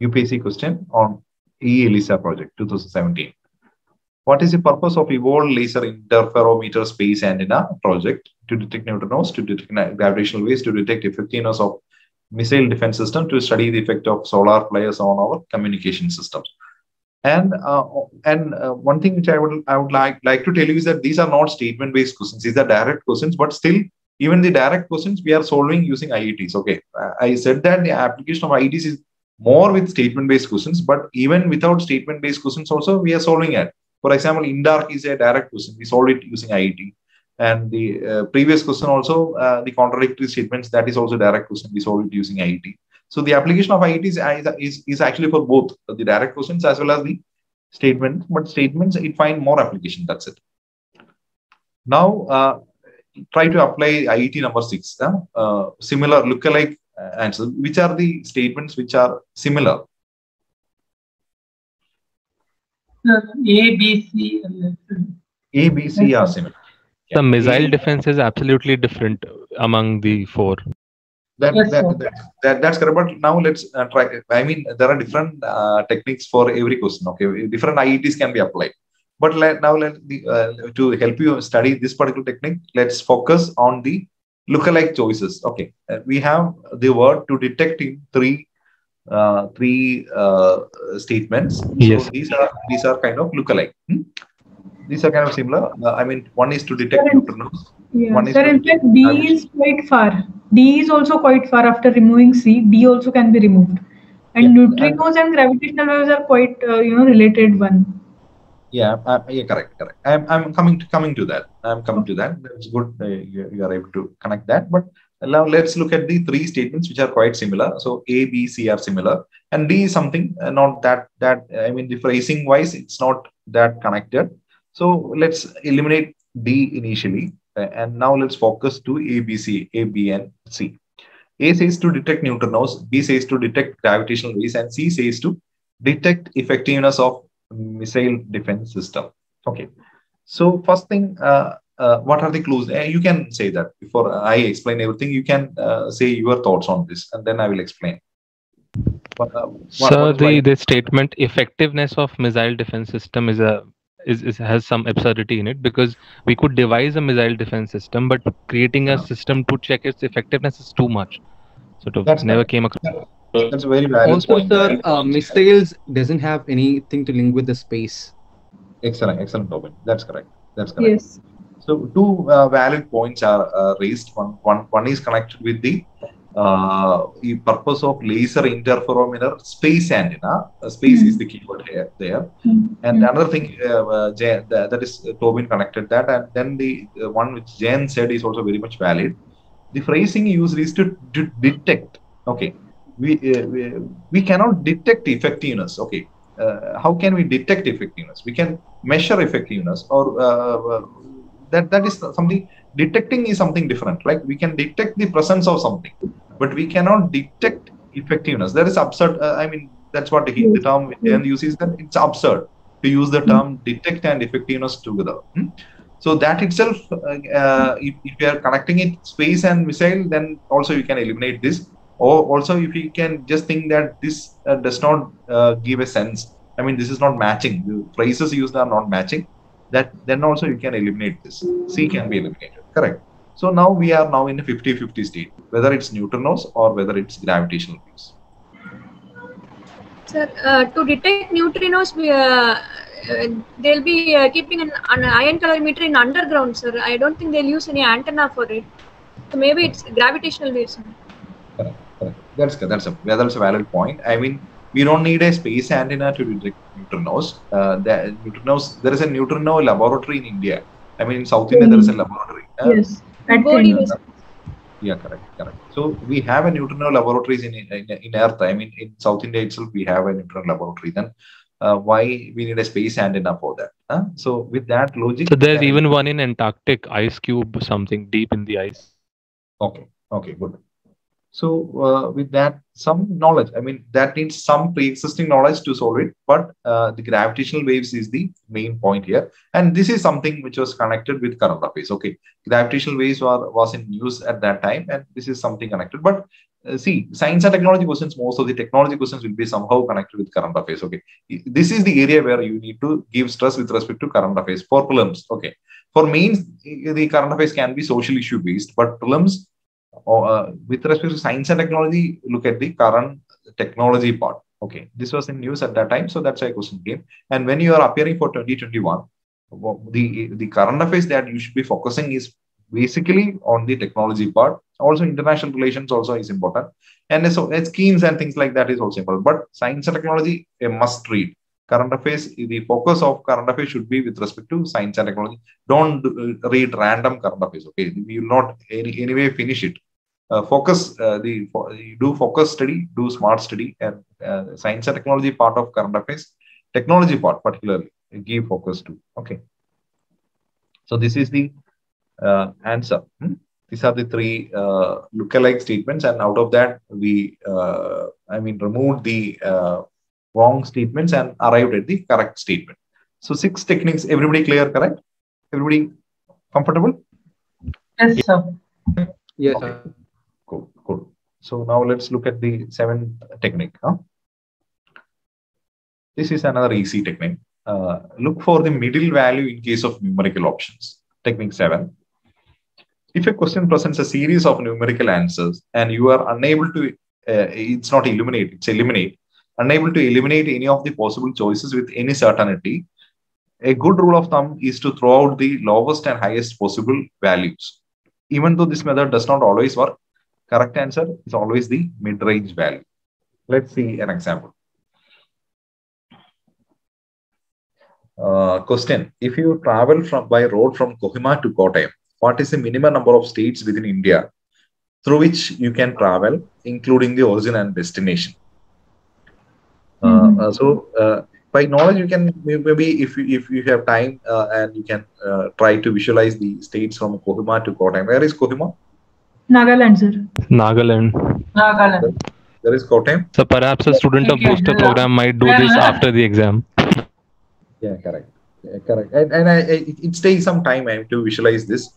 UPSC question on ELISA project 2017. What is the purpose of evolved laser interferometer space antenna project? To detect neutrinos, to detect gravitational waves, to detect effectiveness of missile defense system, to study the effect of solar flares on our communication systems. And one thing which I would like to tell you is that these are not statement based questions. These are direct questions, but still, even the direct questions we are solving using IETs. Okay, I said that the application of IETs is more with statement based questions, but even without statement based questions also we are solving it. For example, in dark is a direct question. We solved it using IET. And the previous question also, the contradictory statements, that is also direct question. We solved it using IET. So the application of IET is actually for both the direct questions as well as the statements. But statements, it find more application. That's it. Now, try to apply IET number 6. Similar lookalike answer. Which are the statements which are similar? A, B, C. A, B, C are similar. The missile defense is absolutely different among the four. That's correct. But now let's try. I mean, there are different techniques for every question. Okay, different IETs can be applied. But to help you study this particular technique, let's focus on the lookalike choices. Okay, we have the word to detect in three statements. Yes. So these are kind of lookalike. These are kind of similar. I mean, one is to detect neutrinos. Yeah, sir, in fact, D is quite far. D is also quite far after removing C. D also can be removed. And neutrinos and gravitational waves are quite, related one. Yeah, correct. I'm coming to that. That's good. You are able to connect that. But now let's look at the three statements which are quite similar. So A, B, C are similar, and D is something not that. I mean, the phrasing wise, it's not that connected. So let's eliminate D initially, and now let's focus to A, B, C, A, B, and C. A says to detect neutrinos, B says to detect gravitational waves, and C says to detect effectiveness of missile defense system. Okay. So first thing, what are the clues? You can say that before I explain everything. You can say your thoughts on this, and then I will explain. So the statement effectiveness of missile defense system has some absurdity in it, because we could devise a missile defense system, but creating a system to check its effectiveness is too much. So that's never came across. That's a very valid also, point. sir, missiles doesn't have anything to link with the space. Excellent, Robin. That's correct. Yes. So two valid points are raised. One is connected with the purpose of laser interferometer space antenna. Space is the keyword here. And another thing that is Tobin connected that, and then the one which Jen said is also very much valid. The phrasing used is to detect. Okay, we cannot detect effectiveness. Okay, how can we detect effectiveness? We can measure effectiveness, or that is something. Detecting is something different. Like we can detect the presence of something, but we cannot detect effectiveness. That is absurd. I mean, that's what the term Jen uses. That it's absurd to use the term detect and effectiveness together. So that itself, if you are connecting it space and missile, then also you can eliminate this. Or also, if you can just think that this does not give a sense. I mean, this is not matching. The phrases used are not matching. Then also you can eliminate this. C can be eliminated. Correct. So now we are now in a 50-50 state, whether it's neutrinos or whether it's gravitational waves. Sir, to detect neutrinos, they'll be keeping an ion calorimeter in underground, sir. I don't think they'll use any antenna for it. So maybe it's gravitational waves. Correct. That's a valid point. I mean, we don't need a space antenna to detect neutrinos. There is a neutrino laboratory in India. I mean, in South India, there is a laboratory. Yes. Yeah, correct. So we have a neutrino laboratories in Earth. I mean, in South India itself, we have a neutrino laboratory. Then why we need a space antenna for that? So with that logic, so there's even one in Antarctic, ice cube, something deep in the ice. Okay, good. So with that, some knowledge, I mean, that needs some pre-existing knowledge to solve it, but the gravitational waves is the main point here. And this is something which was connected with current affairs. Okay, gravitational waves was in use at that time, and this is something connected. But see, science and technology questions, most of the technology questions will be somehow connected with current affairs. Okay, this is the area where you need to give stress with respect to current affairs for prelims. Okay, for mains, the current affairs can be social issue based, but prelims, with respect to science and technology, look at the current technology part. Okay, this was in news at that time, so that's why question came. And when you are appearing for 2021, the current affairs that you should be focusing is basically on the technology part. Also, international relations also is important, and so schemes and things like that is also important. But science and technology, a must read. Current affairs, the focus of current affairs should be with respect to science and technology. Don't read random current affairs. Okay, you will not anyway finish it. Do focus study, do smart study, and science and technology part of current affairs, technology part particularly, give focus to. Okay, so this is the answer. These are the three lookalike statements, and out of that we removed the wrong statements and arrived at the correct statement. So 6 techniques. Everybody clear? Correct? Everybody comfortable? Yes, sir. Yes, Okay. sir. Cool. So now let's look at the 7th technique. This is another easy technique. Look for the middle value in case of numerical options. Technique 7. If a question presents a series of numerical answers and you are unable to, it's not eliminate, it's eliminate, unable to eliminate any of the possible choices with any certainty, a good rule of thumb is to throw out the lowest and highest possible values. Even though this method does not always work, correct answer is always the mid-range value. Let's see an example. Question: if you travel by road from Kohima to Kottayam, what is the minimum number of states within India through which you can travel, including the origin and destination? By knowledge, you can maybe, if you have time, and you can try to visualize the states from Kohima to Kottayam. Where is Kohima? Nagaland, sir. Nagaland. There is Kottayam. So perhaps a student of booster program might do this after the exam. Yeah, correct. Yeah, correct. And it takes some time to visualize this.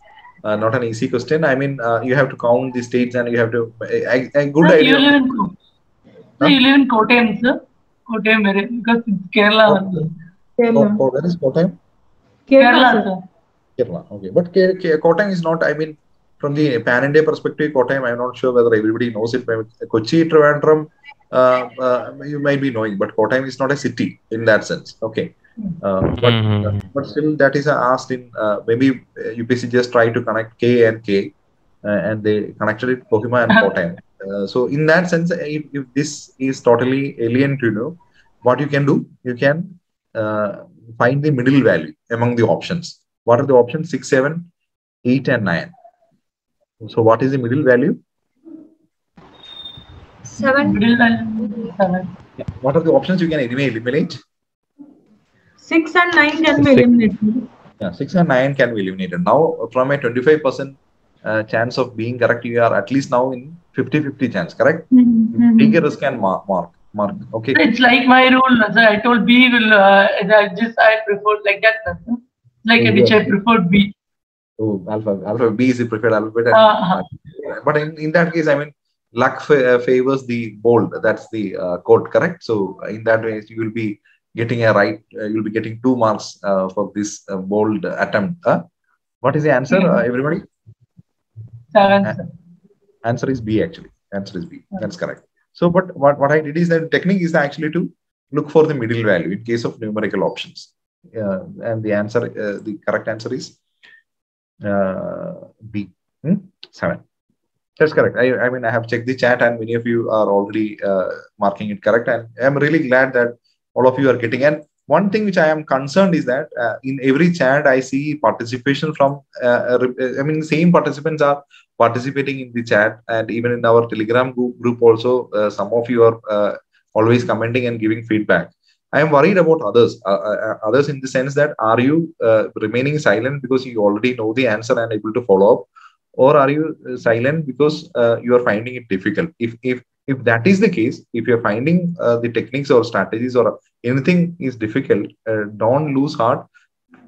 Not an easy question. I mean, you have to count the states and you have to a good sir, idea. You live in Kottayam, sir. Kottayam, because it's Kerala. Where is Kottayam? Kerala, sir. Kerala. Okay, but Kottayam is not. I mean, from the pan-India perspective, Kottayam, I'm not sure whether everybody knows it. Kochi, Trivandrum, you might be knowing, but Kottayam is not a city in that sense. Okay. But still, that is asked in maybe UPSC just try to connect K and K, and they connected it Kohima and Kottayam. So in that sense, if this is totally alien to you, what you can do, you can find the middle value among the options. What are the options? 6, 7, 8, and 9. So what is the middle value? 7. Middle value 7. Yeah. What are the options you can anyway eliminate? 6 and 9 can be eliminated. Yeah, 6 and 9 can be eliminated. Now, from a 25% chance of being correct, you are at least now in 50-50 chance, correct? Take a risk and mark. Okay. It's like my rule, sir. I told B will, I prefer like that, sir. Like which I preferred B. Oh, alpha B is the preferred alphabet. But in that case, I mean, luck favors the bold. That's the code, correct? So in that way, you will be getting a right. You'll be getting 2 marks for this bold attempt. What is the answer, everybody? 7. Answer is B, actually. Answer is B. That's correct. So, but what I did is that technique is actually to look for the middle value in case of numerical options. And the answer, the correct answer is B. 7. That's correct. I mean, I have checked the chat and many of you are already marking it correct. And I'm really glad that all of you are getting. And one thing which I am concerned is that in every chat, I see participation from, same participants are participating in the chat, and even in our Telegram group also, some of you are always commenting and giving feedback. I am worried about others others in the sense that, are you remaining silent because you already know the answer and able to follow up, or are you silent because you are finding it difficult? If that is the case, if you're finding the techniques or strategies or anything is difficult, don't lose heart.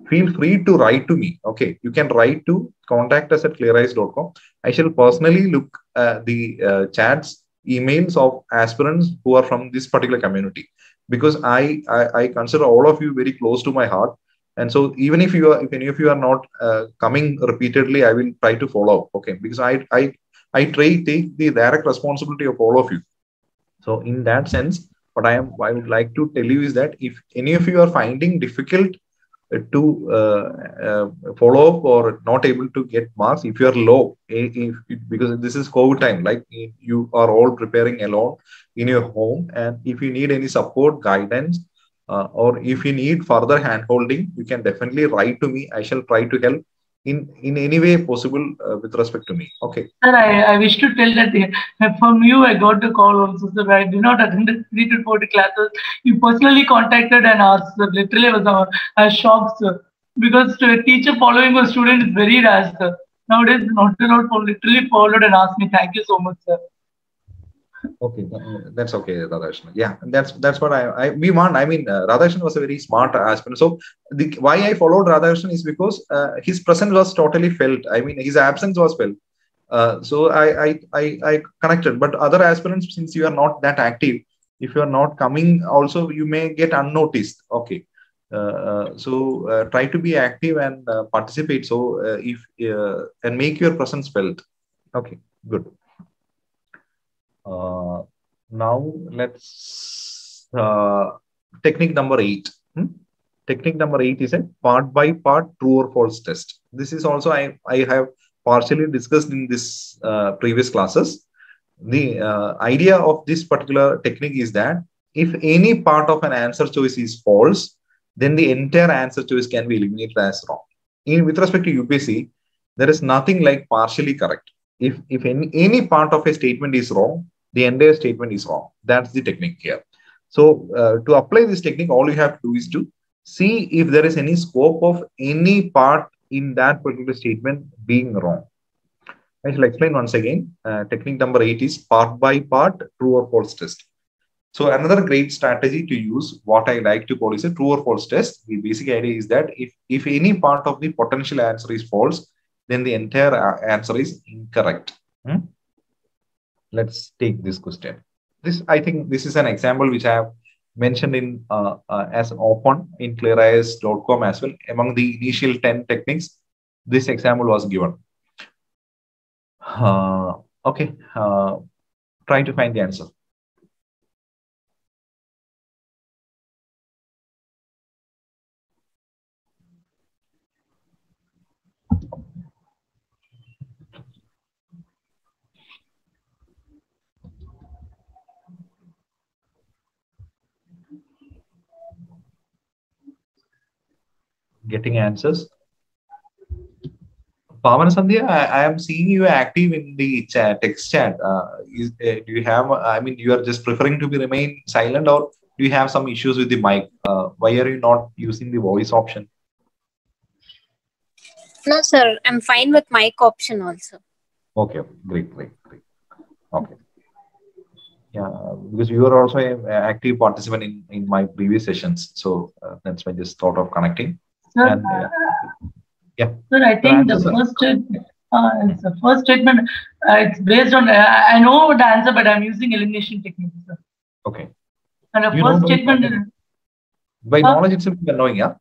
Feel free to write to me. Okay, you can write to contact us at clearias.com. I shall personally look the chats, emails of aspirants who are from this particular community, because I consider all of you very close to my heart. And so even if any of you are not coming repeatedly, I will try to follow up. Okay, because I take the direct responsibility of all of you. So in that sense, what I would like to tell you is that if any of you are finding difficult to follow up or not able to get marks, if you are low, because this is COVID time, like you are all preparing alone in your home, and if you need any support, guidance, or if you need further hand holding, you can definitely write to me. I shall try to help in any way possible with respect to me. Okay. Sir, I wish to tell that from you, I got the call also, sir. I did not attend the 3 to 40 classes. You personally contacted and asked, sir. Literally, I was shocked, sir. Because a teacher following a student is very rare, sir. Nowadays, not literally followed and asked me. Thank you so much, sir. Okay, that's okay, Radhakrishnan. Yeah, that's what we want. I mean, Radhakrishnan was a very smart aspirant. So why I followed Radhakrishnan is because his presence was totally felt. I mean, his absence was felt. So I connected. But other aspirants, since you are not that active, if you are not coming, also you may get unnoticed. Okay. So try to be active and participate. So and make your presence felt. Okay, good. Now let's technique number 8. Technique number 8 is a part by part true or false test. This is also I have partially discussed in this previous classes. The idea of this particular technique is that if any part of an answer choice is false, then the entire answer choice can be eliminated as wrong. With respect to UPSC, there is nothing like partially correct. If any part of a statement is wrong, the entire statement is wrong. That's the technique here. So to apply this technique, all you have to do is to see if there is any scope of any part in that particular statement being wrong. I shall explain once again. Technique number 8 is part by part true or false test. So another great strategy to use, what I like to call is a true or false test. The basic idea is that if any part of the potential answer is false, then the entire answer is incorrect. Let's take this question. I think this is an example which I have mentioned in as open in ClearIAS.com as well. Among the initial 10 techniques, this example was given. Okay, try to find the answer. Getting answers. Pavan Sandhya, I am seeing you active in the text chat. Do you have, I mean, you are just preferring to remain silent, or do you have some issues with the mic? Why are you not using the voice option? No, sir. I'm fine with mic option also. Okay, great. Okay. Yeah, because you are also an active participant in my previous sessions. So that's why I just thought of connecting. Sir, and, yeah. Sir, I think the first statement, it's based on, I know the answer, but I'm using elimination techniques, sir. Okay. And the first statement... By knowledge itself, you are knowing, yeah?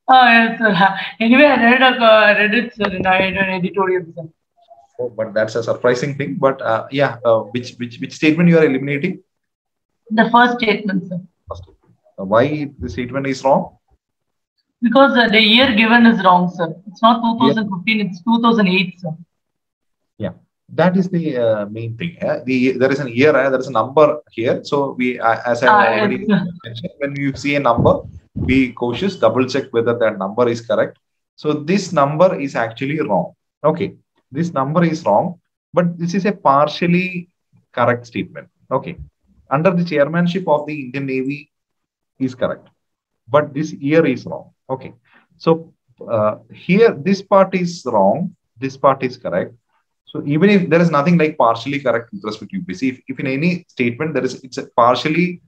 Yes, sir. Anyway, I read it, sir, in an editorial, sir. Oh, but that's a surprising thing. But yeah, which statement you are eliminating? The first statement, sir. Why the statement is wrong? Because the year given is wrong, sir. It's not 2015, it's 2008, sir. Yeah, that is the main thing. There is an year, there is a number here. So we, as I already mentioned, when you see a number, be cautious, double check whether that number is correct. So this number is actually wrong. Okay, this number is wrong, but this is a partially correct statement. Okay, under the chairmanship of the Indian Navy is correct, but this year is wrong. Okay, so here this part is wrong, this part is correct, So even if there is nothing like partially correct with respect to UPSC, if in any statement it's a partially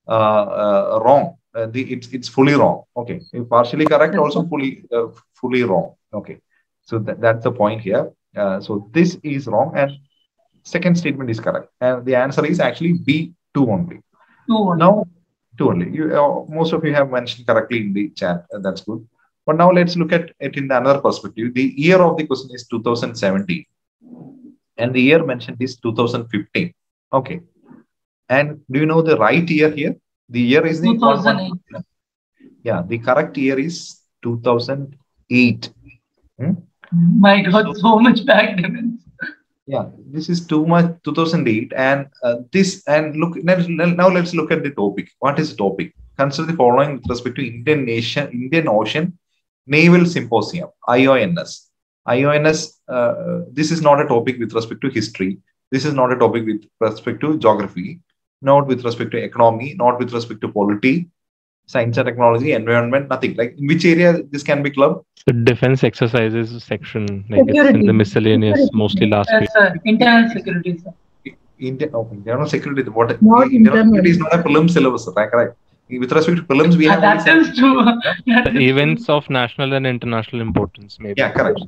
wrong, it's fully wrong. Okay, if partially correct, also fully wrong. Okay, so that's the point here. So this is wrong, and second statement is correct, and the answer is actually B2 only. Now 2 only. Most of you have mentioned correctly in the chat. That's good. But now let's look at it in another perspective. The year of the question is 2017. And the year mentioned is 2015. Okay. And do you know the right year here? The year is the 2008. Yeah, the correct year is 2008. My God, so much back difference. Yeah, this is too much. 2008, and look now. Let's look at the topic. What is the topic? Consider the following with respect to Indian Ocean Naval Symposium, IONS. IONS. This is not a topic with respect to history. This is not a topic with respect to geography. Not with respect to economy. Not with respect to polity, science and technology, environment. Nothing. Like in which area this can be clubbed? The defense exercises section, like it's in the miscellaneous, mostly last week. Internal security, sir. Internal security. What? Internal security is not a Prelims syllabus, right? With respect to Prelims, we have. That is true. The events of national and international importance, maybe. Yeah, correct.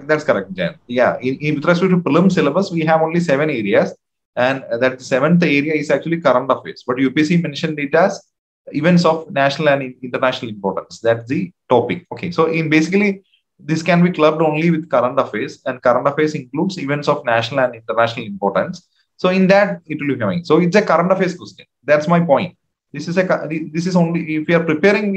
That's correct, Jan. Yeah, with respect to Prelims syllabus, we have only 7 areas, and that 7th area is actually current affairs. But UPSC mentioned it as events of national and international importance. That's the topic. Okay, so basically this can be clubbed only with current affairs, and current affairs includes events of national and international importance. So in that it will be coming. So it's a current affairs question. That's my point. This is only, if we are preparing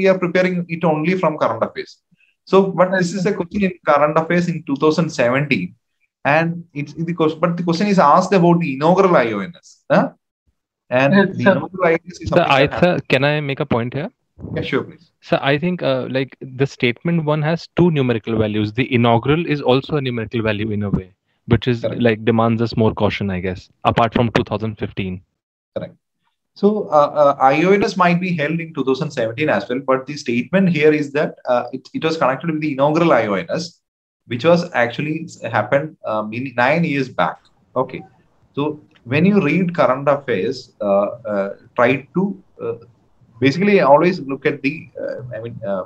it only from current affairs. So, but this is a question in current affairs in 2017, and but the question is asked about the inaugural IONS. And the inaugural IONS is can I make a point here? Yeah, sure, please. So I think like the statement 1 has 2 numerical values. The inaugural is also a numerical value in a way, which is correct. Like demands us more caution, I guess, apart from 2015. Correct. So IONS might be held in 2017 as well, but the statement here is that it was connected with the inaugural IONS, which was actually happened 9 years back. Okay, so when you read current affairs, try to basically always look at the.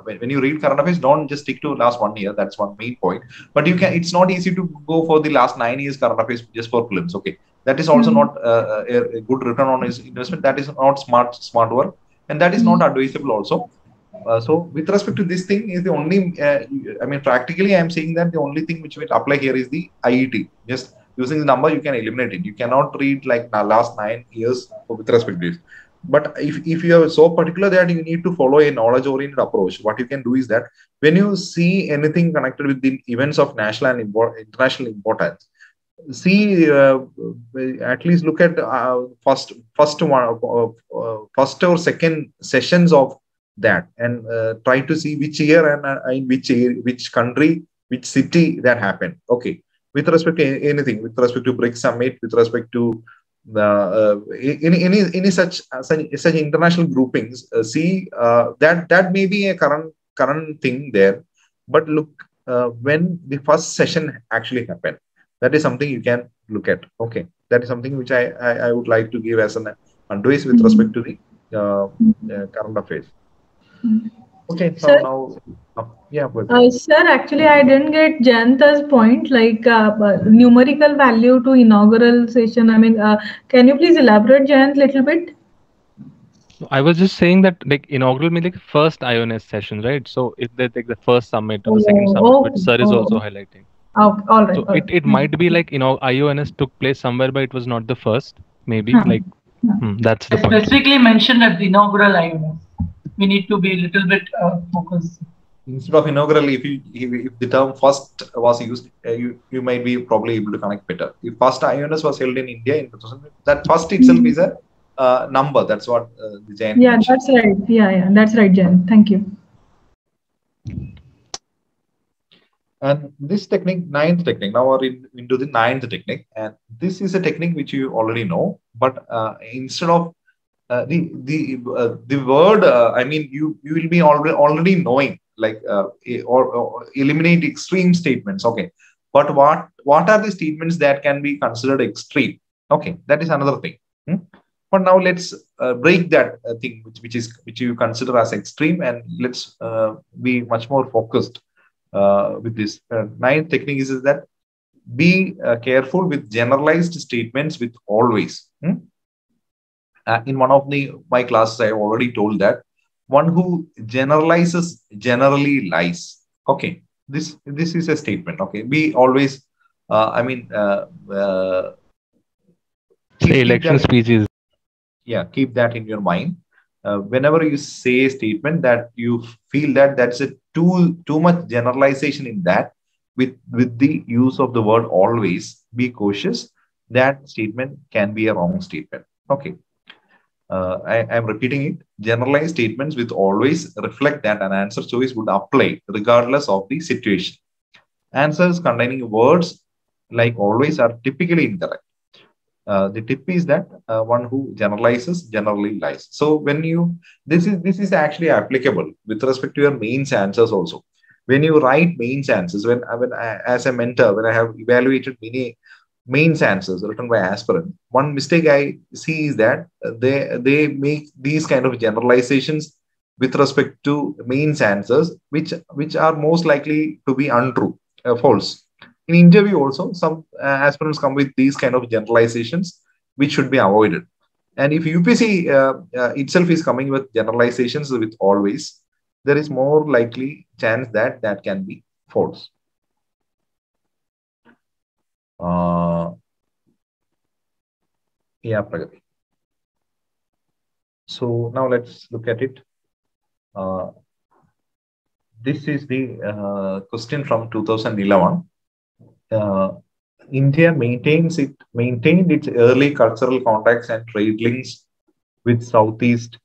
When you read current affairs, don't just stick to last 1 year. That's one main point. But you can. It's not easy to go for the last 9 years current affairs just for Prelims. Okay. That is also not a good return on his investment. That is not smart work, and that is not advisable also. So with respect to this thing is the only, practically I am saying that the only thing which will apply here is the IET. Just using the number, you can eliminate it. You cannot read like the last 9 years with respect to this. But if you are so particular that you need to follow a knowledge-oriented approach, what you can do is that when you see anything connected with the events of national and international importance, see at least look at first or second sessions of that, and try to see which year and in which country, which city that happened. Okay, with respect to anything, with respect to BRICS summit, with respect to any such international groupings, see that may be a current thing there, but look when the first session actually happened. That is something you can look at. Okay, that is something which I would like to give as an advice with respect to the current affairs. Okay, so sir, now yeah. Sir, actually, I didn't get Jayanta's point, like numerical value to inaugural session. Can you please elaborate, Jayant, little bit? I was just saying that like inaugural means like first IONS session, right? So if they take the first summit or the second summit, which sir is also highlighting. Okay, all right. So it might be like, IONS took place somewhere, but it was not the first. Maybe like that's the point. Specifically mentioned at the inaugural IONS. We need to be a little bit focused. Instead of inaugural, if the term first was used, you might be probably able to connect better. If first IONS was held in India in 2000, that first itself is a number. That's what the Jayan. Yeah, mentioned. That's right. Yeah, that's right, Jayan. Thank you. And this technique, 9th technique, now we're into the 9th technique, and this is a technique which you already know, but instead of the word, you will be already knowing, like or eliminate extreme statements. Okay, But what are the statements that can be considered extreme? Okay, that is another thing. But now let's break that thing which you consider as extreme, and let's be much more focused with this. Ninth technique is that be careful with generalized statements with always. In one of my classes, I have already told that one who generalizes generally lies. Okay, this is a statement. Okay, be always. Election speeches. Yeah, keep that in your mind. Whenever you say a statement that you feel that that's a too much generalization in that, with the use of the word always, be cautious. That statement can be a wrong statement. Okay. I am repeating it. Generalized statements with always reflect that an answer choice would apply regardless of the situation. Answers containing words like always are typically incorrect. The tip is that one who generalizes generally lies. So when this is actually applicable with respect to your mains answers also. When you write mains answers, when I, as a mentor, when I have evaluated many mains answers written by aspirants, one mistake I see is that they make these kind of generalizations with respect to mains answers, which are most likely to be untrue, false. In interview also, some aspirants come with these kind of generalizations, which should be avoided. And if UPSC itself is coming with generalizations with always, there is more likely chance that that can be false. Yeah, Pragati. So now let's look at it. This is the question from 2011. India maintained its early cultural contacts and trade links with Southeast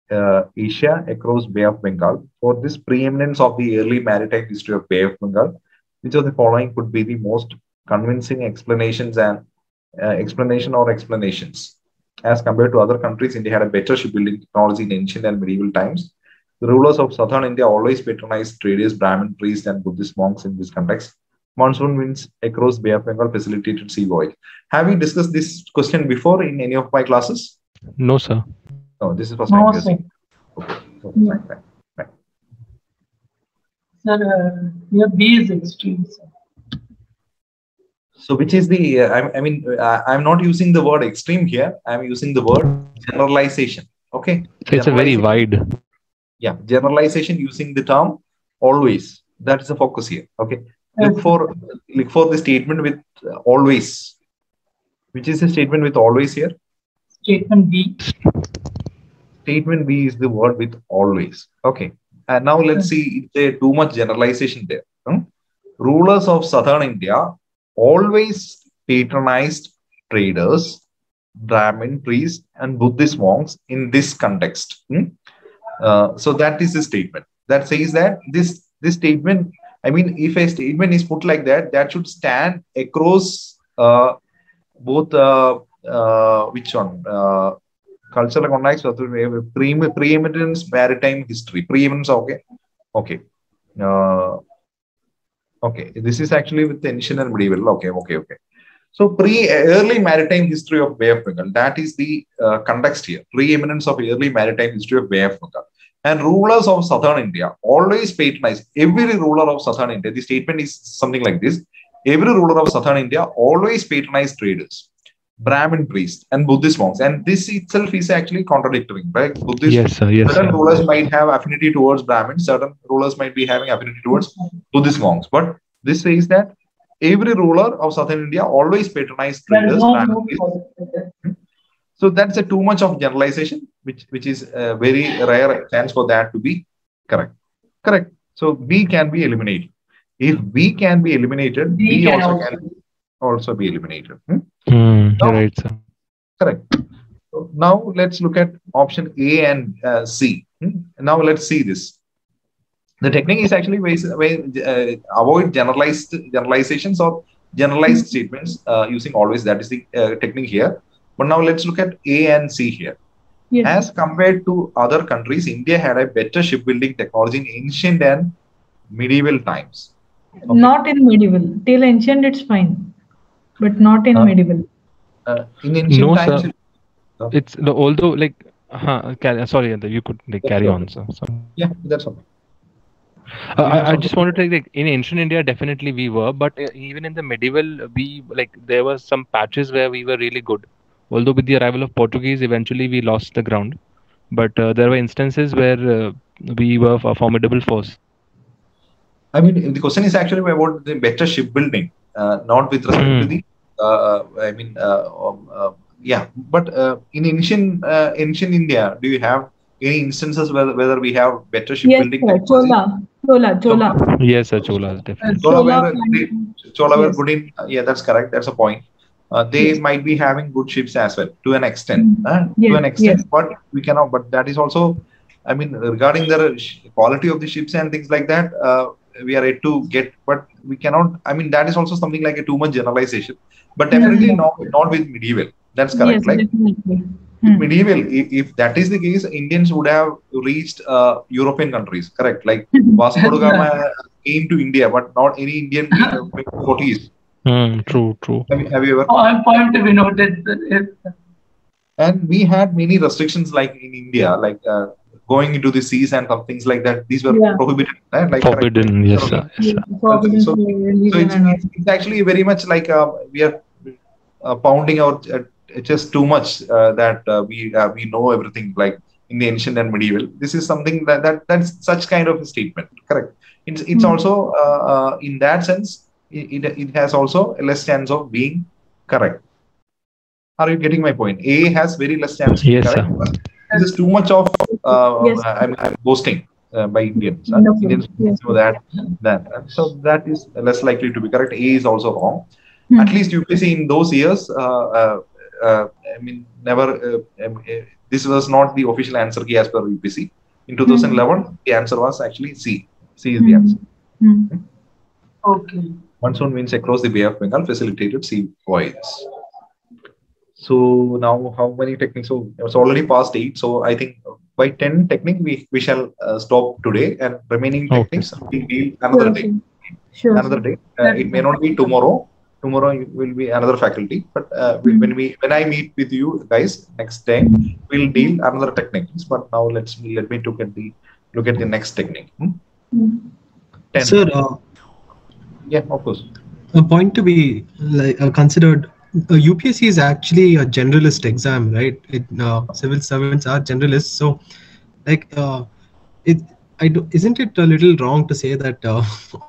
Asia across Bay of Bengal. For this preeminence of the early maritime history of Bay of Bengal, which of the following could be the most convincing explanations and explanations? As compared to other countries, India had a better shipbuilding technology in ancient and medieval times. The rulers of southern India always patronized traders, Brahmin priests, and Buddhist monks in this context. Monsoon winds across Bay of Bengal facilitated sea voyage. Have you discussed this question before in any of my classes? No, sir. No, this is first time. No, sir. Okay. So, right. Sir, your B is extreme, sir. So which is the, I'm not using the word extreme here. I'm using the word generalization. Okay. So it's a very wide. Yeah. Generalization using the term always. That is the focus here. Okay. Look for the statement with always. Which is the statement with always here? Statement B. Statement B is the word with always. Okay. And now let's see if there too much generalization there. Rulers of southern India always patronized traders, Brahmin priests, and Buddhist monks in this context. So that is the statement. That says that this statement, if a statement is put like that, that should stand across both which one? Cultural contacts, preeminence, maritime history. Preeminence, okay. Okay. Okay. This is actually with ancient and medieval. Okay. So early maritime history of Bay of Bengal. That is the context here. Preeminence of early maritime history of Bay of Bengal. And rulers of southern India always patronized. Every ruler of southern India, the statement is something like this. Every ruler of southern India always patronized traders, Brahmin priests, and Buddhist monks. And this itself is actually contradictory, right? Buddhist, yes, sir. Yes, certain sir. rulers might have affinity towards Brahmins, certain rulers might be having affinity towards Buddhist monks. But this says that every ruler of southern India always patronized traders, Brahmin priests. So that's a too much of generalization, which is a very rare chance for that to be correct. Correct. So B can be eliminated. If B can be eliminated, B also can be eliminated. Right, sir. Correct. So now let's look at option A and C. Now let's see this. The technique is actually avoid generalizations or generalized statements using always. That is the technique here. But now let's look at A and C here. Yes. As compared to other countries, India had a better shipbuilding technology in ancient and medieval times. Okay. Not in medieval. Till ancient, it's fine, but not in medieval. In ancient times, sir. It's although like sorry, you could carry on, sir. Yeah, that's okay. I just wanted to like in ancient India, definitely we were, but even in the medieval, we there were some patches where we were really good. Although with the arrival of Portuguese, eventually we lost the ground, but there were instances where we were a formidable force. I mean, the question is actually about the better shipbuilding, not with respect to the. Yeah, but in ancient India, do you have any instances whether we have better shipbuilding? Yes, Chola. Yes, sir, Chola, definitely. Chola were good in. Yeah, that's correct. That's a point. They might be having good ships as well to an extent. But we cannot. But that is also, I mean, regarding the quality of the ships and things like that, we are yet to get. But we cannot. I mean, that is also something like a too much generalization. But definitely not with medieval. That's correct. Yes, definitely. Medieval, if that is the case, Indians would have reached European countries, correct? Like Vasco da Gama came to India, but not any Indian came to Portuguese. True. Have you ever? Point to be noted. And we had many restrictions, like in India, like going into the seas and some things like that. These were prohibited, right? Like forbidden. Yes, sir. Forbidden. So it's actually very much like we are pounding our chest too much that we know everything, like in the ancient and medieval. This is something that's such kind of a statement, correct? It's also in that sense it has also a less chance of being correct. Are you getting my point? A has very less chance. Yes, correct? sir. This is too much of I'm boasting by Indians. Indians know that. So that is less likely to be correct. A is also wrong. At least UPSC in those years, I mean, never. This was not the official answer key as per UPSC. In 2011, the answer was actually C. C is the answer. Okay. Monsoon winds across the Bay of Bengal facilitated sea voyages. So now, how many techniques? So it's already past 8. So I think by 10 technique we shall stop today, and remaining techniques we deal another day. Another day. It may not be tomorrow. Tomorrow will be another faculty, but when I meet with you guys next time, we'll deal another techniques. But now let me look at the next technique. 10. Sir, yeah, of course. A point to be considered. UPSC is actually a generalist exam, right? Civil servants are generalists, so isn't it a little wrong to say that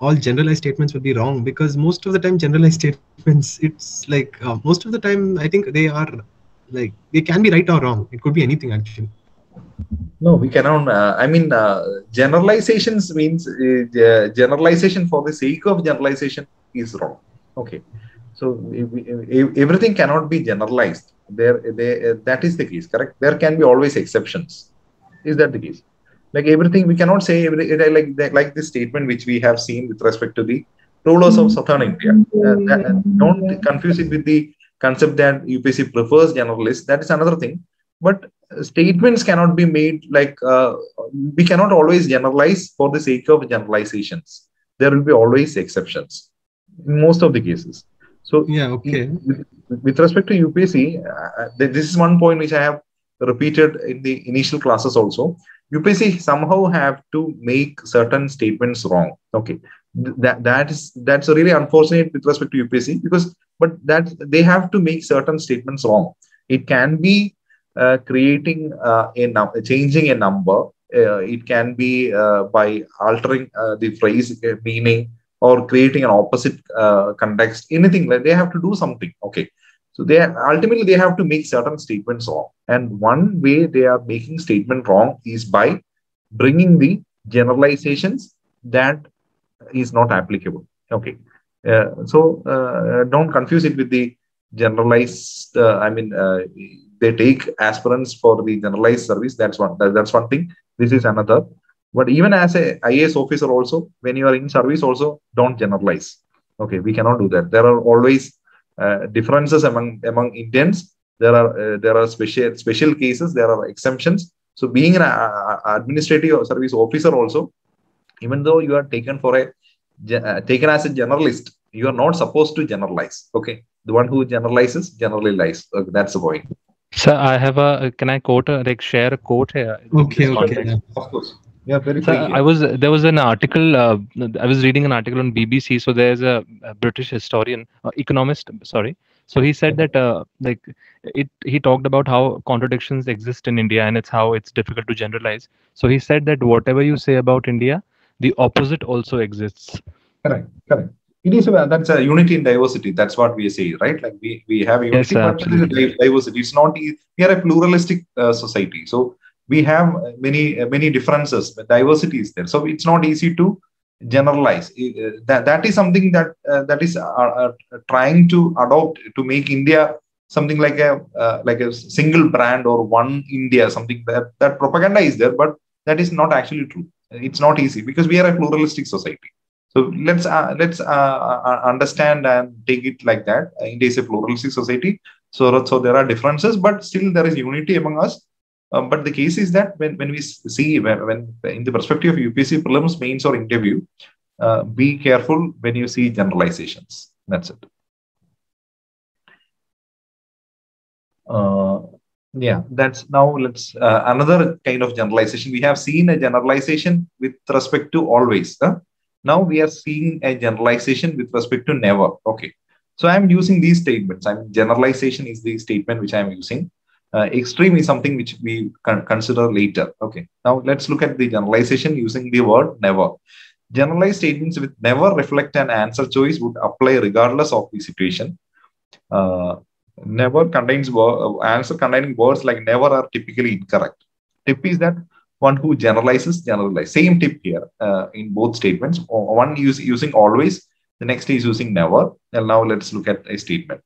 all generalized statements would be wrong? Because most of the time, generalized statements, it's like most of the time, I think they are like they can be right or wrong. It could be anything actually. No, we cannot. I mean, generalizations means generalization for the sake of generalization is wrong. Okay, so everything cannot be generalized. That is the case, correct? There can be always exceptions. Is that the case? Like everything, we cannot say like this statement which we have seen with respect to the rulers of southern India. Don't confuse it with the concept that UPSC prefers generalists. That is another thing. But statements cannot be made like we cannot always generalize for the sake of generalizations. There will be always exceptions in most of the cases. So with respect to UPSC, this is one point which I have repeated in the initial classes also. UPSC somehow have to make certain statements wrong. Okay, that's really unfortunate with respect to UPSC but that they have to make certain statements wrong. It can be creating changing a number. It can be by altering the phrase meaning or creating an opposite context. Anything like they have to do something. Okay. So ultimately they have to make certain statements wrong. And one way they are making statement wrong is by bringing the generalizations that is not applicable. Okay. So don't confuse it with the generalized. They take aspirants for the generalized service. That's one thing. This is another. But even as a IAS officer also, when you are in service also, don't generalize. Okay. We cannot do that. There are always differences among Indians. There are special cases. There are exemptions. So being an administrative service officer also, even though you are taken for a taken as a generalist, you are not supposed to generalize. Okay, the one who generalizes generally lies. Okay, that's the point. Sir, I have a. Can I quote share a quote here? Okay. Yeah. Of course. Yeah, very free. There was an article. I was reading an article on BBC. So there's a British historian, economist. Sorry. So he said that he talked about how contradictions exist in India, and how it's difficult to generalize. So he said that whatever you say about India, the opposite also exists. Correct. It is that's a unity in diversity. That's what we say, right? Like we have unity, but diversity. It's not. We are a pluralistic society, so we have many differences. But diversity is there, so it's not easy to generalize. That is something that is trying to adopt to make India something like a single brand or one India. Something that propaganda is there, but that is not actually true. It's not easy because we are a pluralistic society. So let's understand and take it like that. India is a pluralistic society, so there are differences, but still there is unity among us. But the case is that when we see when in the perspective of UPSC prelims, mains, or interview, be careful when you see generalizations. That's it. Yeah, that's now let's another kind of generalization. We have seen a generalization with respect to always. Now we are seeing a generalization with respect to never. Okay, so I'm using these statements. Generalization is the statement which I'm using. Extreme is something which we consider later. Okay, now let's look at the generalization using the word never. Generalized statements with never reflect an answer choice would apply regardless of the situation. Never contains answer containing words like never are typically incorrect. Tip is that one who generalizes. Same tip here in both statements. One is using always, the next is using never. And now let's look at a statement.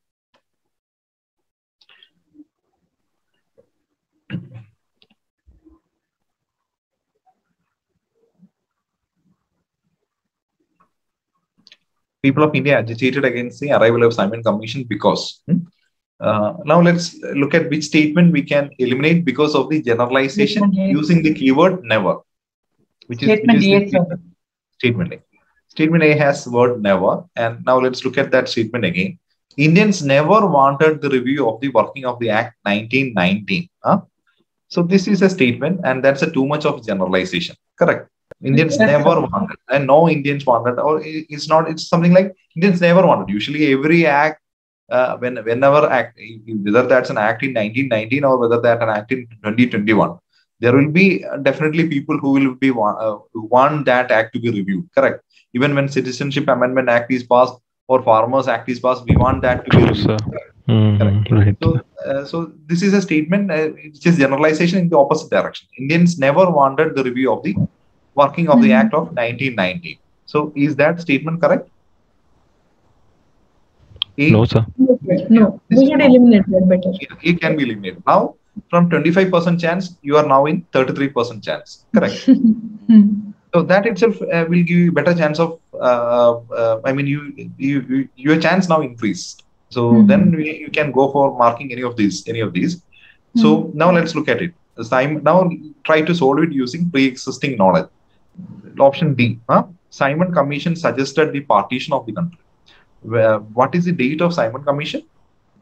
People of India agitated against the arrival of Simon Commission because. Now let's look at which statement we can eliminate because of the generalization using the keyword never. Statement A. Statement A has word never, and now let's look at that statement again. Indians never wanted the review of the working of the Act 1919. So this is a statement, and that's too much of generalization. Correct. Indians never wanted, and no Indians wanted, or it's not. It's something like Indians never wanted. Usually, every act. Whenever act, whether that's an act in 1919 or whether that's an act in 2021, there will be definitely people who will be want that act to be reviewed. Correct. Even when Citizenship Amendment Act is passed or Farmers Act is passed, we want that to be reviewed. Correct. Right. So this is a statement. It's just generalization in the opposite direction. Indians never wanted the review of the working of the Act of 1919. So is that statement correct? No, sir. No, we should eliminate that better. It can be eliminated. Now, from 25% chance, you are now in 33% chance. Correct. So that itself will give you better chance of. Your chance now increased. So then you can go for marking any of these. So now let's look at it. Now try to solve it using pre-existing knowledge. Option D. Simon Commission suggested the partition of the country. What is the date of Simon Commission?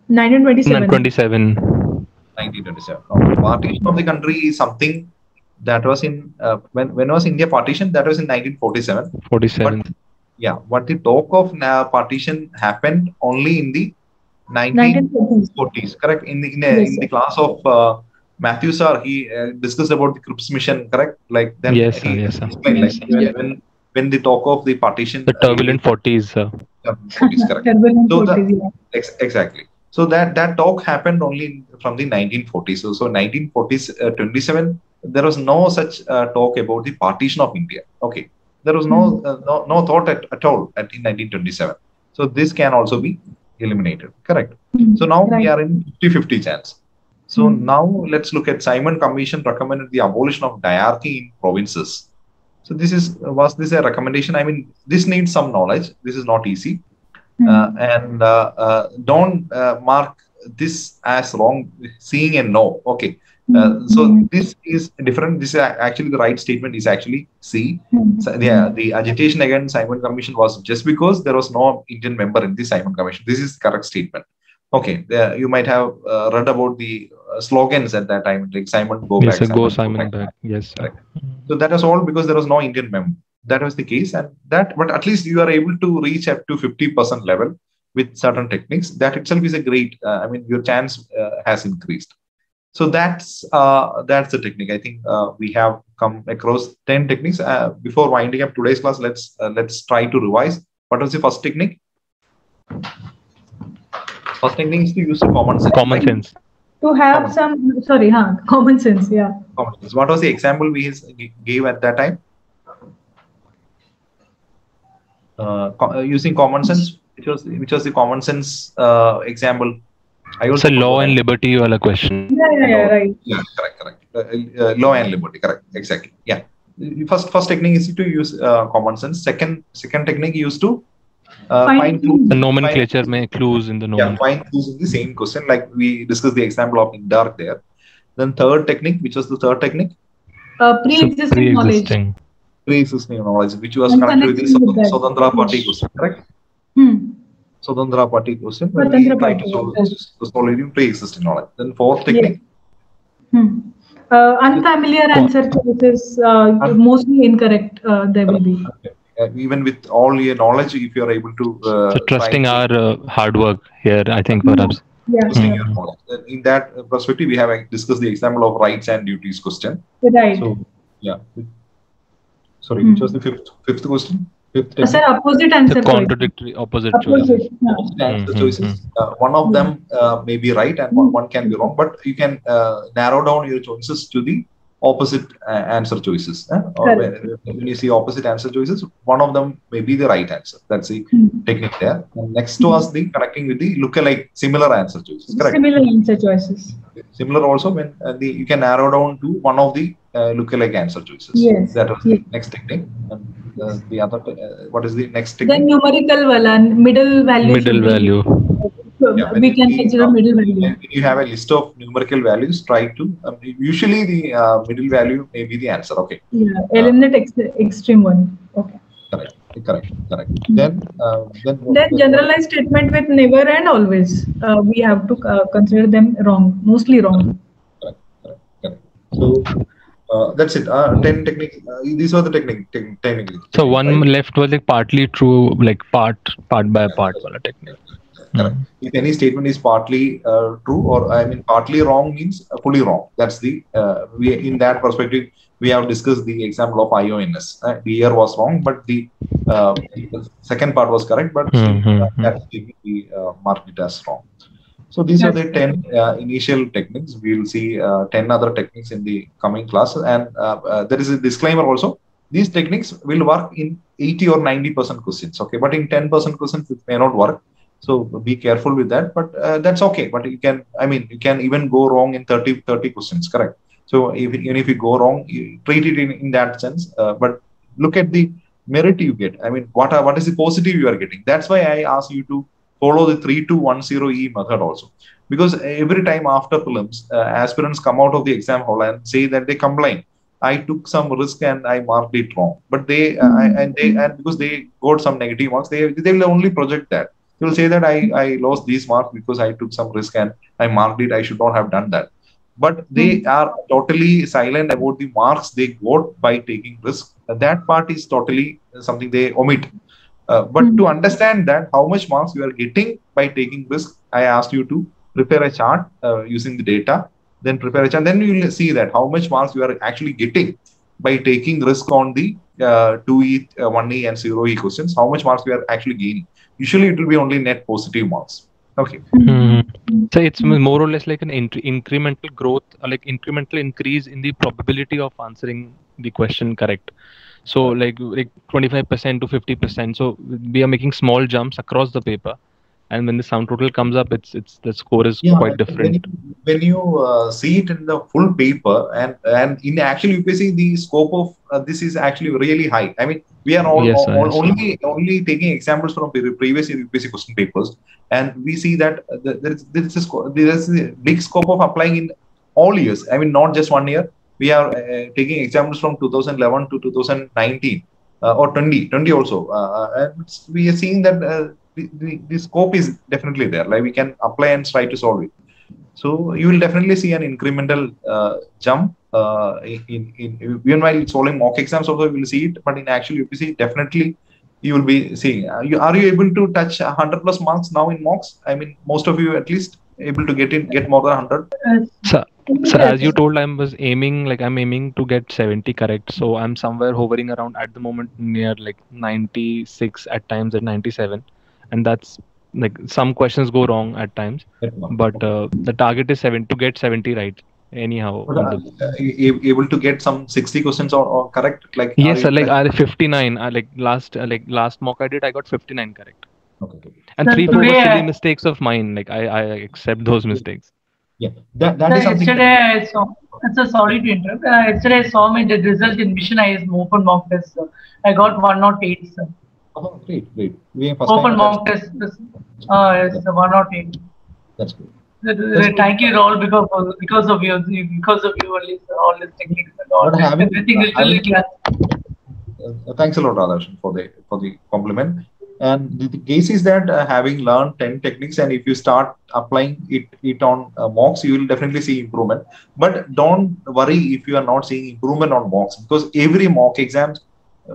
1927. 1927. Partition of the country is something that was in when was India partitioned? That was in 1947. 47. But the talk of partition happened only in the 1940s. Correct. In the class of Matthew sir, he discussed about the Cripps mission. Correct. Like then when the talk of the partition, the turbulent 40s, sir. 40s, correct. Exactly. So that talk happened only from the 1940s. So 1940s, 27, there was no such talk about the partition of India. Okay, there was no thought at all in 1927. So this can also be eliminated. Correct. So now we are in 50-50 chance. So now let's look at Simon Commission recommended the abolition of diarchy in provinces. So was this a recommendation? I mean, this needs some knowledge. This is not easy. Don't mark this as wrong, seeing a no. Okay. So this is different. This is actually the right statement is actually C. So, the agitation against Simon Commission was just because there was no Indian member in the Simon Commission. This is correct statement. Okay, you might have read about the slogans at that time, like Simon go yes, back. Go Simon back. Yes. Correct. So that was all because there was no Indian member. That was the case, and but at least you are able to reach up to 50% level with certain techniques. That itself is a great. Your chance has increased. So that's the technique. I think we have come across 10 techniques. Before winding up today's class, let's try to revise. What was the first technique? First technique is to use common sense. Common sense. To have common sense. Yeah. Common sense. What was the example we gave at that time? Using common sense. Which was the common sense example? It's a law and liberty wala question. Right. Yeah, correct. Law and liberty, correct, exactly. Yeah. First technique is to use common sense. Second technique used to find clues. The nomenclature may clues in the nomenclature. Find clues in the same question, like we discussed the example of indirect there. Then third technique, which was the third technique? Pre-existing knowledge. Pre-existing knowledge, which was connected with the Swadhantra Party question, correct? Swadhantra Party question, when we try to solve pre-existing knowledge. Then fourth technique. Unfamiliar answer choices, mostly incorrect. There will be. Even with all your knowledge, if you are able to. So trusting our hard work here, I think perhaps. In that perspective, we have discussed the example of rights and duties question. Right. So, yeah. Sorry, which was the fifth question? Sir, opposite answer. Contradictory opposite choices. Opposite answer choices. One of them may be right and one can be wrong, but you can narrow down your choices to the opposite answer choices. When you see opposite answer choices, one of them may be the right answer. That's the technique there. And next was the connecting with the lookalike similar answer choices. Correct. Similar answer choices. Similar also when you can narrow down to one of the lookalike answer choices. Yes. That was the next technique. And the other, what is the next technique? Then numerical middle value. Middle value. We can consider middle value. When you have a list of numerical values, try to usually the middle value may be the answer. Okay. Yeah. Eliminate extreme one. Okay. Correct. Then generalized statement with never and always. We have to consider them wrong, mostly wrong. Correct. So that's it. 10 techniques. These were the techniques. So one left was like partly true, like part by part technique. Correct. If any statement is partly true or partly wrong means fully wrong. That's the in that perspective we have discussed the example of IONS. The year was wrong, but the second part was correct, but that we marked it as wrong. So these are the 10 initial techniques. We will see 10 other techniques in the coming class, and there is a disclaimer also. These techniques will work in 80 or 90% questions. Okay, but in 10% questions it may not work. So be careful with that, but that's okay. But you can even go wrong in 30 questions, correct? So even if you go wrong, you treat it in that sense. But look at the merit you get. What is the positive you are getting? That's why I ask you to follow the 3210E method also. Because every time after prelims, aspirants come out of the exam hall and say that they complain. I took some risk and I marked it wrong. But they because they got some negative marks, they will only project that. They will say that I lost these marks because I took some risk and I marked it. I should not have done that. But they are totally silent about the marks they got by taking risk. That part is totally something they omit. But to understand that how much marks you are getting by taking risk, I asked you to prepare a chart using the data. Then prepare a chart. Then you will see that how much marks you are actually getting by taking risk on the 2E, 1E and 0E questions. How much marks you are actually gaining. Usually it will be only net positive marks. Okay. So it's more or less like an incremental growth, like incremental increase in the probability of answering the question correct. So like 25% to 50%. So we are making small jumps across the paper, and when the sum total comes up, it's the score is quite different. When you see it in the full paper, and in actually UPSC, the scope of this is actually really high. We are only taking examples from previous year UPSC question papers, and we see that there is a big scope of applying in all years. I mean, not just 1 year. We are taking examples from 2011 to 2019 or 2020 also. And we are seeing that the scope is definitely there. Like we can apply and try to solve it. So you will definitely see an incremental jump even while solving mock exams also you will see it, but in actual UPSC definitely you will be seeing. Are you able to touch 100 plus marks now in mocks? I mean, most of you at least able to get more than 100. So as you told, I'm aiming to get 70 correct. So I'm somewhere hovering around at the moment near like 96 at times at 97, and that's like some questions go wrong at times, but the target is to get 70 right anyhow. Able to get some 60 questions or correct? Like yes, sir. Like 59. Last mock I did, I got 59 correct. Okay. And 3-4 were silly mistakes of mine. Like I accept those mistakes. Yeah, that is something. Yesterday I saw. Sorry to interrupt. Yesterday I saw the result in Mission IS open mock test. I got 108. Sir. Oh, great. Open mock test. Yes, 108. That's good. Thank you all because of you only all these techniques and all everything is really clear. Thanks a lot, Adarsh, for the compliment. And the case is that having learned 10 techniques, and if you start applying it on mocks, you will definitely see improvement. But don't worry if you are not seeing improvement on mocks, because every mock exams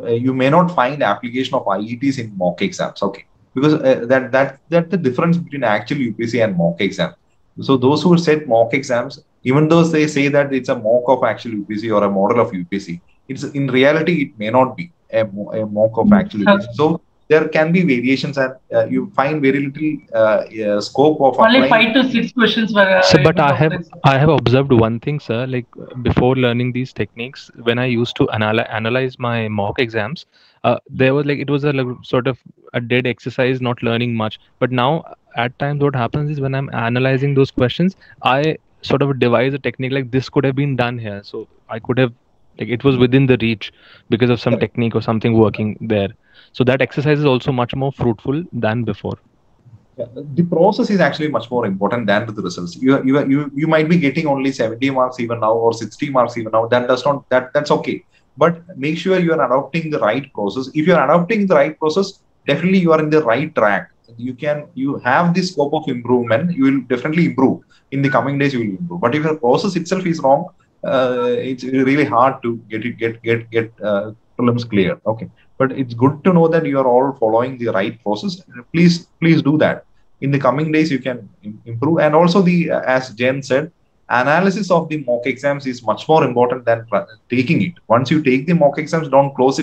you may not find application of IETs in mock exams. Okay, because that's the difference between actual UPSC and mock exam. So those who set mock exams, even though they say that it's a mock of actual UPSC or a model of UPSC, it's in reality it may not be a mock of actual UPSC. So there can be variations, and you find very little scope of only applying. 5 to 6 questions were. So, but I have observed one thing, sir. Like before learning these techniques, when I used to analyze my mock exams, there was it was a sort of a dead exercise, not learning much. But now, at times, what happens is when I'm analyzing those questions, I sort of devise a technique like this could have been done here. So I could have it was within the reach because of some technique or something working there. So that exercise is also much more fruitful than before. Yeah, the process is actually much more important than the results. You might be getting only 70 marks even now or 60 marks even now. That's okay. But make sure you are adopting the right process. If you are adopting the right process, definitely you are in the right track. You have the scope of improvement. You will definitely improve in the coming days. You will improve. But if your process itself is wrong, it's really hard to get prelims clear. Okay. But it's good to know that you are all following the right process. Please do that. In the coming days, you can improve. And also as Jen said, analysis of the mock exams is much more important than taking it. Once you take the mock exams, don't close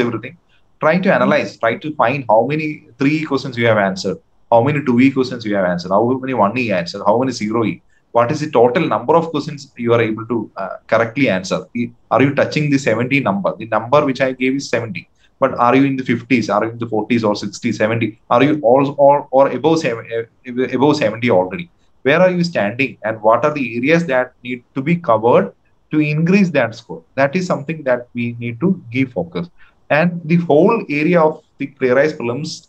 everything. Try to analyze, try to find how many 3E questions you have answered, how many 2E questions you have answered, how many 1E answered, how many 0E. What is the total number of questions you are able to correctly answer? Are you touching the 70 number? The number which I gave is 70. But are you in the 50s? Are you in the 40s or 60s, 70? Are you or above 70 already? Where are you standing? And what are the areas that need to be covered to increase that score? That is something that we need to give focus. And the whole area of the ClearIAS Prelims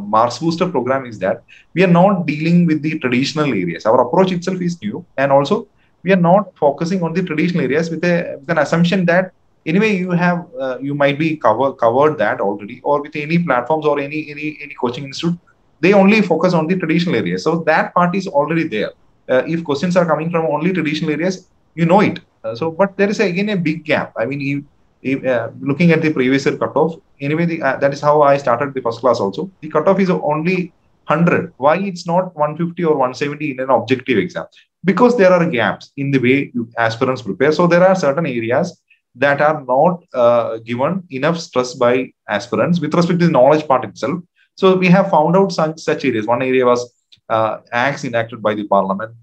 Marks Booster program is that we are not dealing with the traditional areas. Our approach itself is new, and also we are not focusing on the traditional areas with an assumption that anyway you might be covered that already, or with any platforms or any coaching institute, they only focus on the traditional areas. So that part is already there. If questions are coming from only traditional areas, you know it. But there is again a big gap. I mean, looking at the previous year cutoff, anyway, that is how I started the first class also. The cutoff is only 100. Why it's not 150 or 170 in an objective exam? Because there are gaps in the way aspirants prepare. So there are certain areas that are not given enough stress by aspirants with respect to the knowledge part itself. So we have found out such areas. One area was acts enacted by the parliament.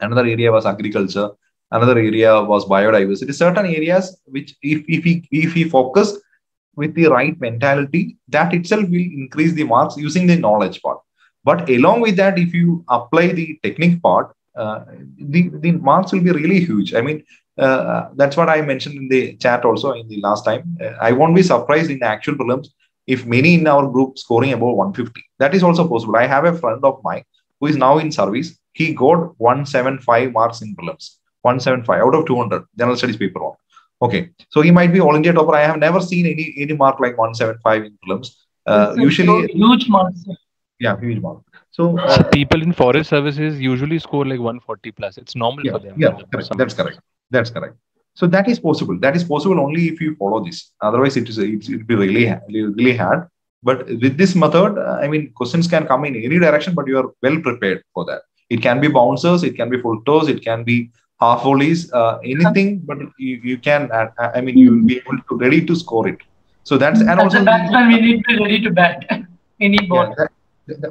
Another area was agriculture. Another area was biodiversity. Certain areas which if we focus with the right mentality, that itself will increase the marks using the knowledge part. But along with that, if you apply the technique part, the marks will be really huge. I mean, that's what I mentioned in the chat also in the last time. I won't be surprised in the actual prelims if many in our group scoring above 150. That is also possible. I have a friend of mine who is now in service. he got 175 marks in prelims. 175 out of 200 general studies paper 1. Okay, so he might be all India topper. I have never seen any mark like 175 in prelims. Usually huge marks. Yeah, huge mark. So people in forest services usually score like 140 plus. It's normal for them. Yeah, correct. That's correct. That's correct. So that is possible. That is possible only if you follow this. Otherwise, it'll be really hard. But with this method, I mean, questions can come in any direction, but you are well prepared for that. It can be bouncers, it can be full toss, it can be half volleys, anything. But you can. I mean, you will be able to ready to score it. So that's and also that's when we need to be ready to bat any ball.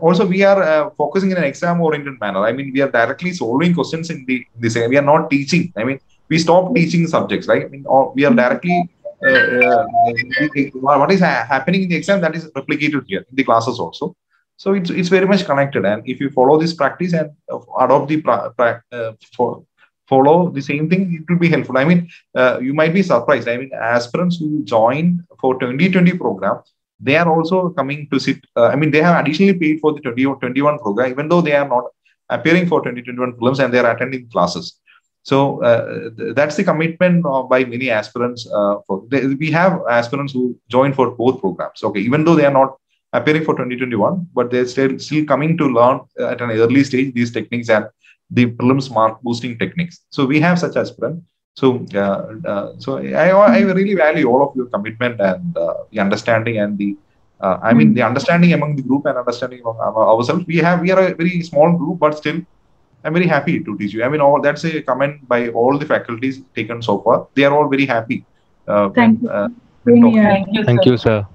Also, we are focusing in an exam-oriented manner. I mean, we are directly solving questions in this area. We are not teaching. I mean, we stop teaching subjects, right? I mean, we are directly what is happening in the exam, that is replicated here in the classes also. So it's very much connected. And if you follow this practice and adopt the follow the same thing, it will be helpful. I mean, you might be surprised. I mean, aspirants who join for 2020 program, they are also coming to sit. I mean, they have additionally paid for the 2021 program, even though they are not appearing for 2021 prelims and they are attending classes. So that's the commitment by many aspirants. We have aspirants who join for both programs. Okay, even though they are not appearing for 2021, but they're still coming to learn at an early stage these techniques and the prelims mark boosting techniques. So we have such aspirants. So I really value all of your commitment and the understanding and the I mean the understanding among the group and understanding among ourselves. We are a very small group, but still I'm very happy to teach you. I mean, that's a comment by all the faculties taken so far. They are all very happy. Thank you, sir.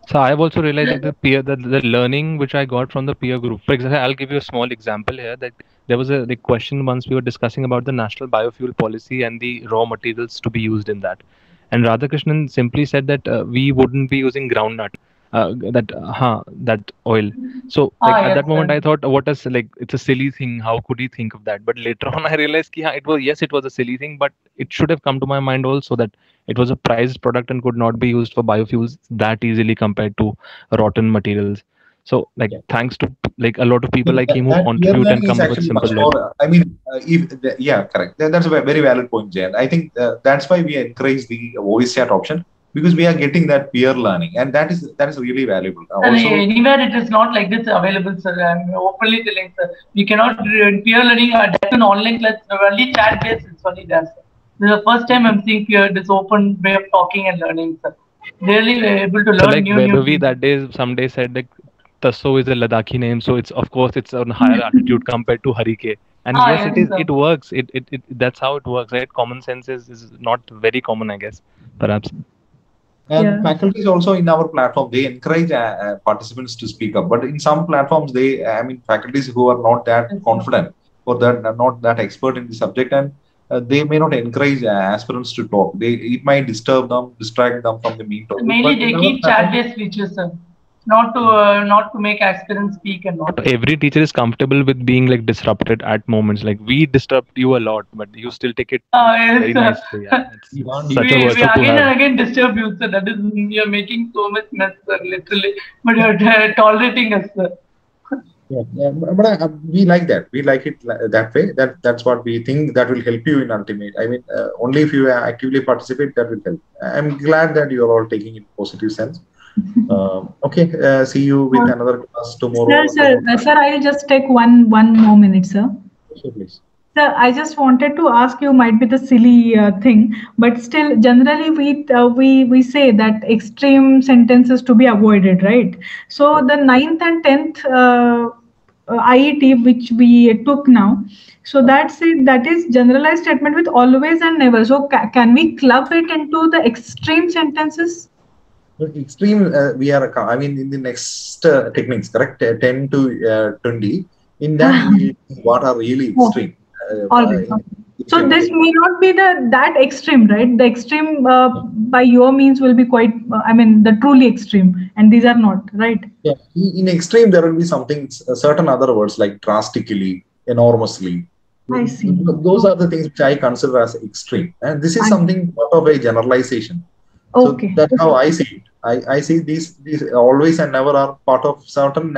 So I've also realized that the learning which I got from the peer group. For example, I'll give you a small example here. That there was the question once we were discussing about the national biofuel policy and the raw materials to be used in that. And Radhakrishnan simply said that we wouldn't be using groundnut. That oil. So at that moment I thought, it's a silly thing. How could he think of that? But later on I realized it was a silly thing, but it should have come to my mind also that it was a prized product and could not be used for biofuels that easily compared to rotten materials. So thanks to a lot of people like him who contribute and come up with simple. I mean, correct. That's a very valid point, Jay. I think that's why we encourage the voice chat option. Because we are getting that peer learning, and that is really valuable. Also, anywhere it is not like this available, sir. I'm openly telling, sir. We cannot peer learning that's an online class. Only chat based. It's only that. Sir. This is the first time I'm seeing this open way of talking and learning, sir. Really able to learn new. We that day someday said Tasso is a Ladakhi name, so it's on higher altitude compared to Harike. And it works. It that's how it works, right? Common sense is not very common, I guess, perhaps. And faculties also in our platform, they encourage participants to speak up. But in some platforms, faculties who are not that confident or that are not that expert in the subject, and they may not encourage aspirants to talk. It might distract them from the main topic. Mainly they keep chat-based features, sir. Not to make aspirants speak and not. Every teacher is comfortable with being disrupted at moments. We disrupt you a lot, but you still take it very nicely. Yeah, we again and again disturb you, sir. That is, you're making so much mess, sir, literally. But you're tolerating us, sir. But we like that. We like it that way. That's what we think that will help you in ultimate. I mean, only if you actively participate, that will help. I'm glad that you are all taking it in positive sense. Okay, see you with another class tomorrow. Sir, I'll just take one more minute, sir. Sure, please. Sir, I just wanted to ask you, might be the silly thing, but still, generally we say that extreme sentences to be avoided, right? So the 9th and 10th IET which we took now, so that is generalized statement with always and never. So can we club it into the extreme sentences? Extreme, we are, in the next techniques, correct? 10 to 20. In that, what are really extreme? So this may not be that extreme, right? The extreme by your means will be quite, the truly extreme, and these are not, right? Yeah. In extreme, there will be something, certain other words like drastically, enormously. I see. Those are the things which I consider as extreme. And this is something part of a generalization. Okay. So that's how I see it. I see these always and never are part of certain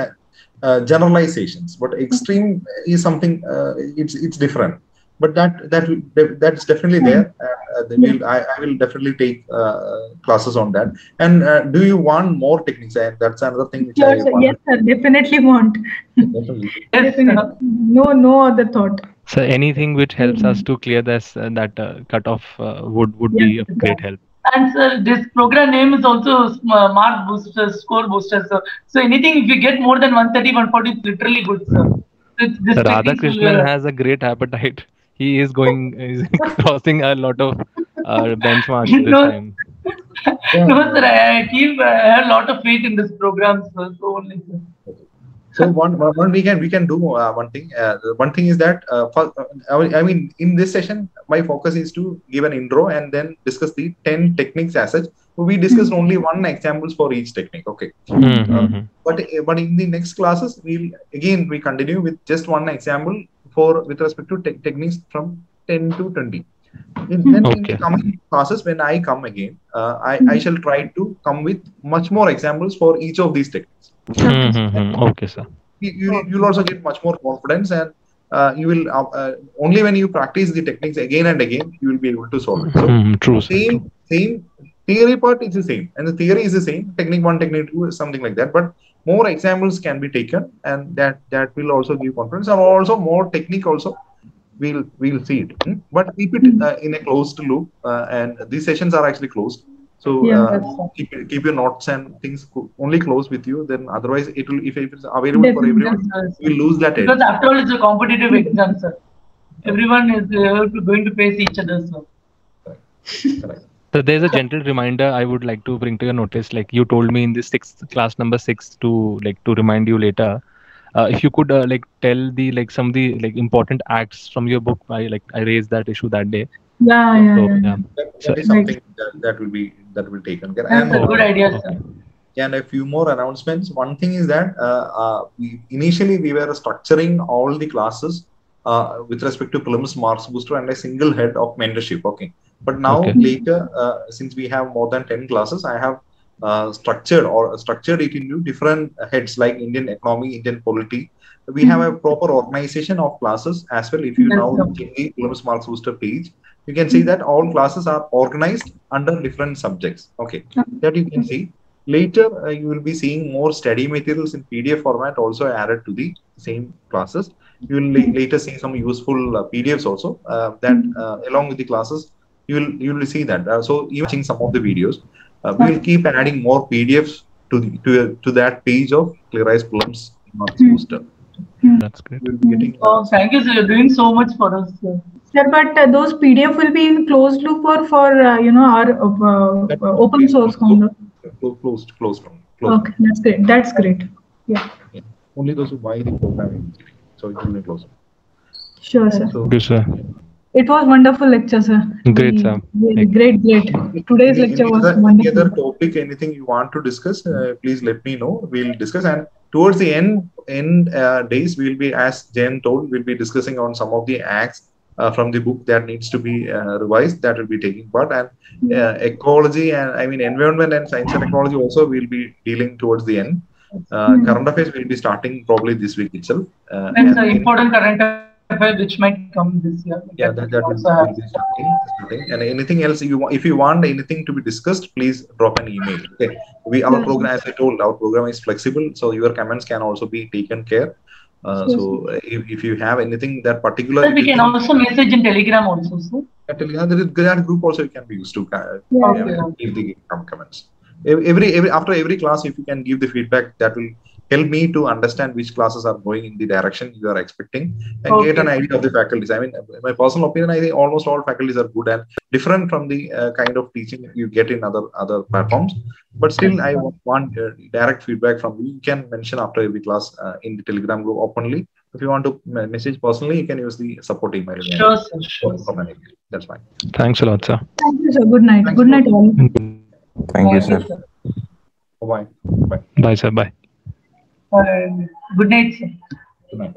generalizations, but extreme is something it's different. But that's definitely there. I will definitely take classes on that. And do you want more techniques? And that's another thing which yes, sir, definitely want. Definitely. No other thought. So anything which helps us to clear this that cutoff would be of great help. And sir, this program name is also mark boosters, score boosters. So anything if you get more than 130, 140, it's literally good, sir. Sir Radhakrishnan has a great appetite. He is crossing a lot of benchmarks this time. No, sir, I have a lot of faith in this program, sir. So only, sir. So one we can do one thing. One thing is that I mean in this session my focus is to give an intro and then discuss the 10 techniques as such. So we discussed only one examples for each technique. Okay. But in the next classes we continue with just one example with respect to techniques from 10 to 20. In the coming classes, when I come again, I shall try to come with much more examples for each of these techniques. Okay, sir. You'll also get much more confidence, and you will only when you practice the techniques again and again, you will be able to solve it. So true. Same theory part is the same, and the theory is the same. Technique 1, technique 2, something like that. But more examples can be taken, and that will also give confidence, and also more technique also. We'll see it, but keep it in a closed loop, and these sessions are actually closed. So keep your notes and things only close with you. Then otherwise, it will if it's available for everyone, you will lose that edge. Because after all, it's a competitive exam, sir. Everyone is going to face each other, sir. Correct. So there's a gentle reminder I would like to bring to your notice. Like you told me in this class number 6 to remind you later. If you could tell some of the important acts from your book, I raised that issue that day. That is something that will be taken care. That's a good idea, sir. And a few more announcements. One thing is that initially we were structuring all the classes with respect to prelims, marks booster, and a single head of mentorship. Okay, but now later, since we have more than 10 classes, I have structured it into different heads like Indian economy, Indian polity. We have a proper organization of classes as well. If you now check the prelims marks booster page, you can see that all classes are organized under different subjects. Okay, that you can see. Later, you will be seeing more study materials in PDF format also added to the same classes. You will later see some useful PDFs also that along with the classes, you will see that. So even watching some of the videos. We will keep adding more PDFs to that page of ClearIAS Prelims Marks Booster. That's great. We'll be getting, thank you, sir. You're doing so much for us, sir. Sir, but those PDF will be in closed loop or for our open source kind of? Closed. Okay, that's great. That's great. Yeah. Only those who buy the programming, so it will be closed. Sure, sir. Good, sir. It was wonderful lecture, sir. Great, sir. Great. Today's lecture was wonderful. Any other topic, anything you want to discuss, please let me know. We'll discuss. And towards the end days, we'll be, as Jen told, we'll be discussing on some of the acts from the book that needs to be revised. That will be taking part. And ecology and environment and science and technology also we'll be dealing towards the end. Current affairs will be starting probably this week itself. And important current affairs which might come this year. Yeah, that will be starting. And anything else if you want anything to be discussed, please drop an email. Okay. Our program, as I told, our program is flexible, so your comments can also be taken care. So if you have anything that particular, we can also message in Telegram also, sir. That group also can be used to give the comments. After every class, if you can give the feedback, that will help me to understand which classes are going in the direction you are expecting and get an idea of the faculties. My personal opinion, I think almost all faculties are good and different from the kind of teaching you get in other platforms. But still, I want direct feedback from you. You can mention after every class in the Telegram group openly. If you want to message personally, you can use the support email. Sure, sir. That's fine. Thanks a lot, sir. Thank you, sir. Good night. Good night, all. Thank you, sir. Bye. Bye, sir. Bye. Good night, sir. Good night.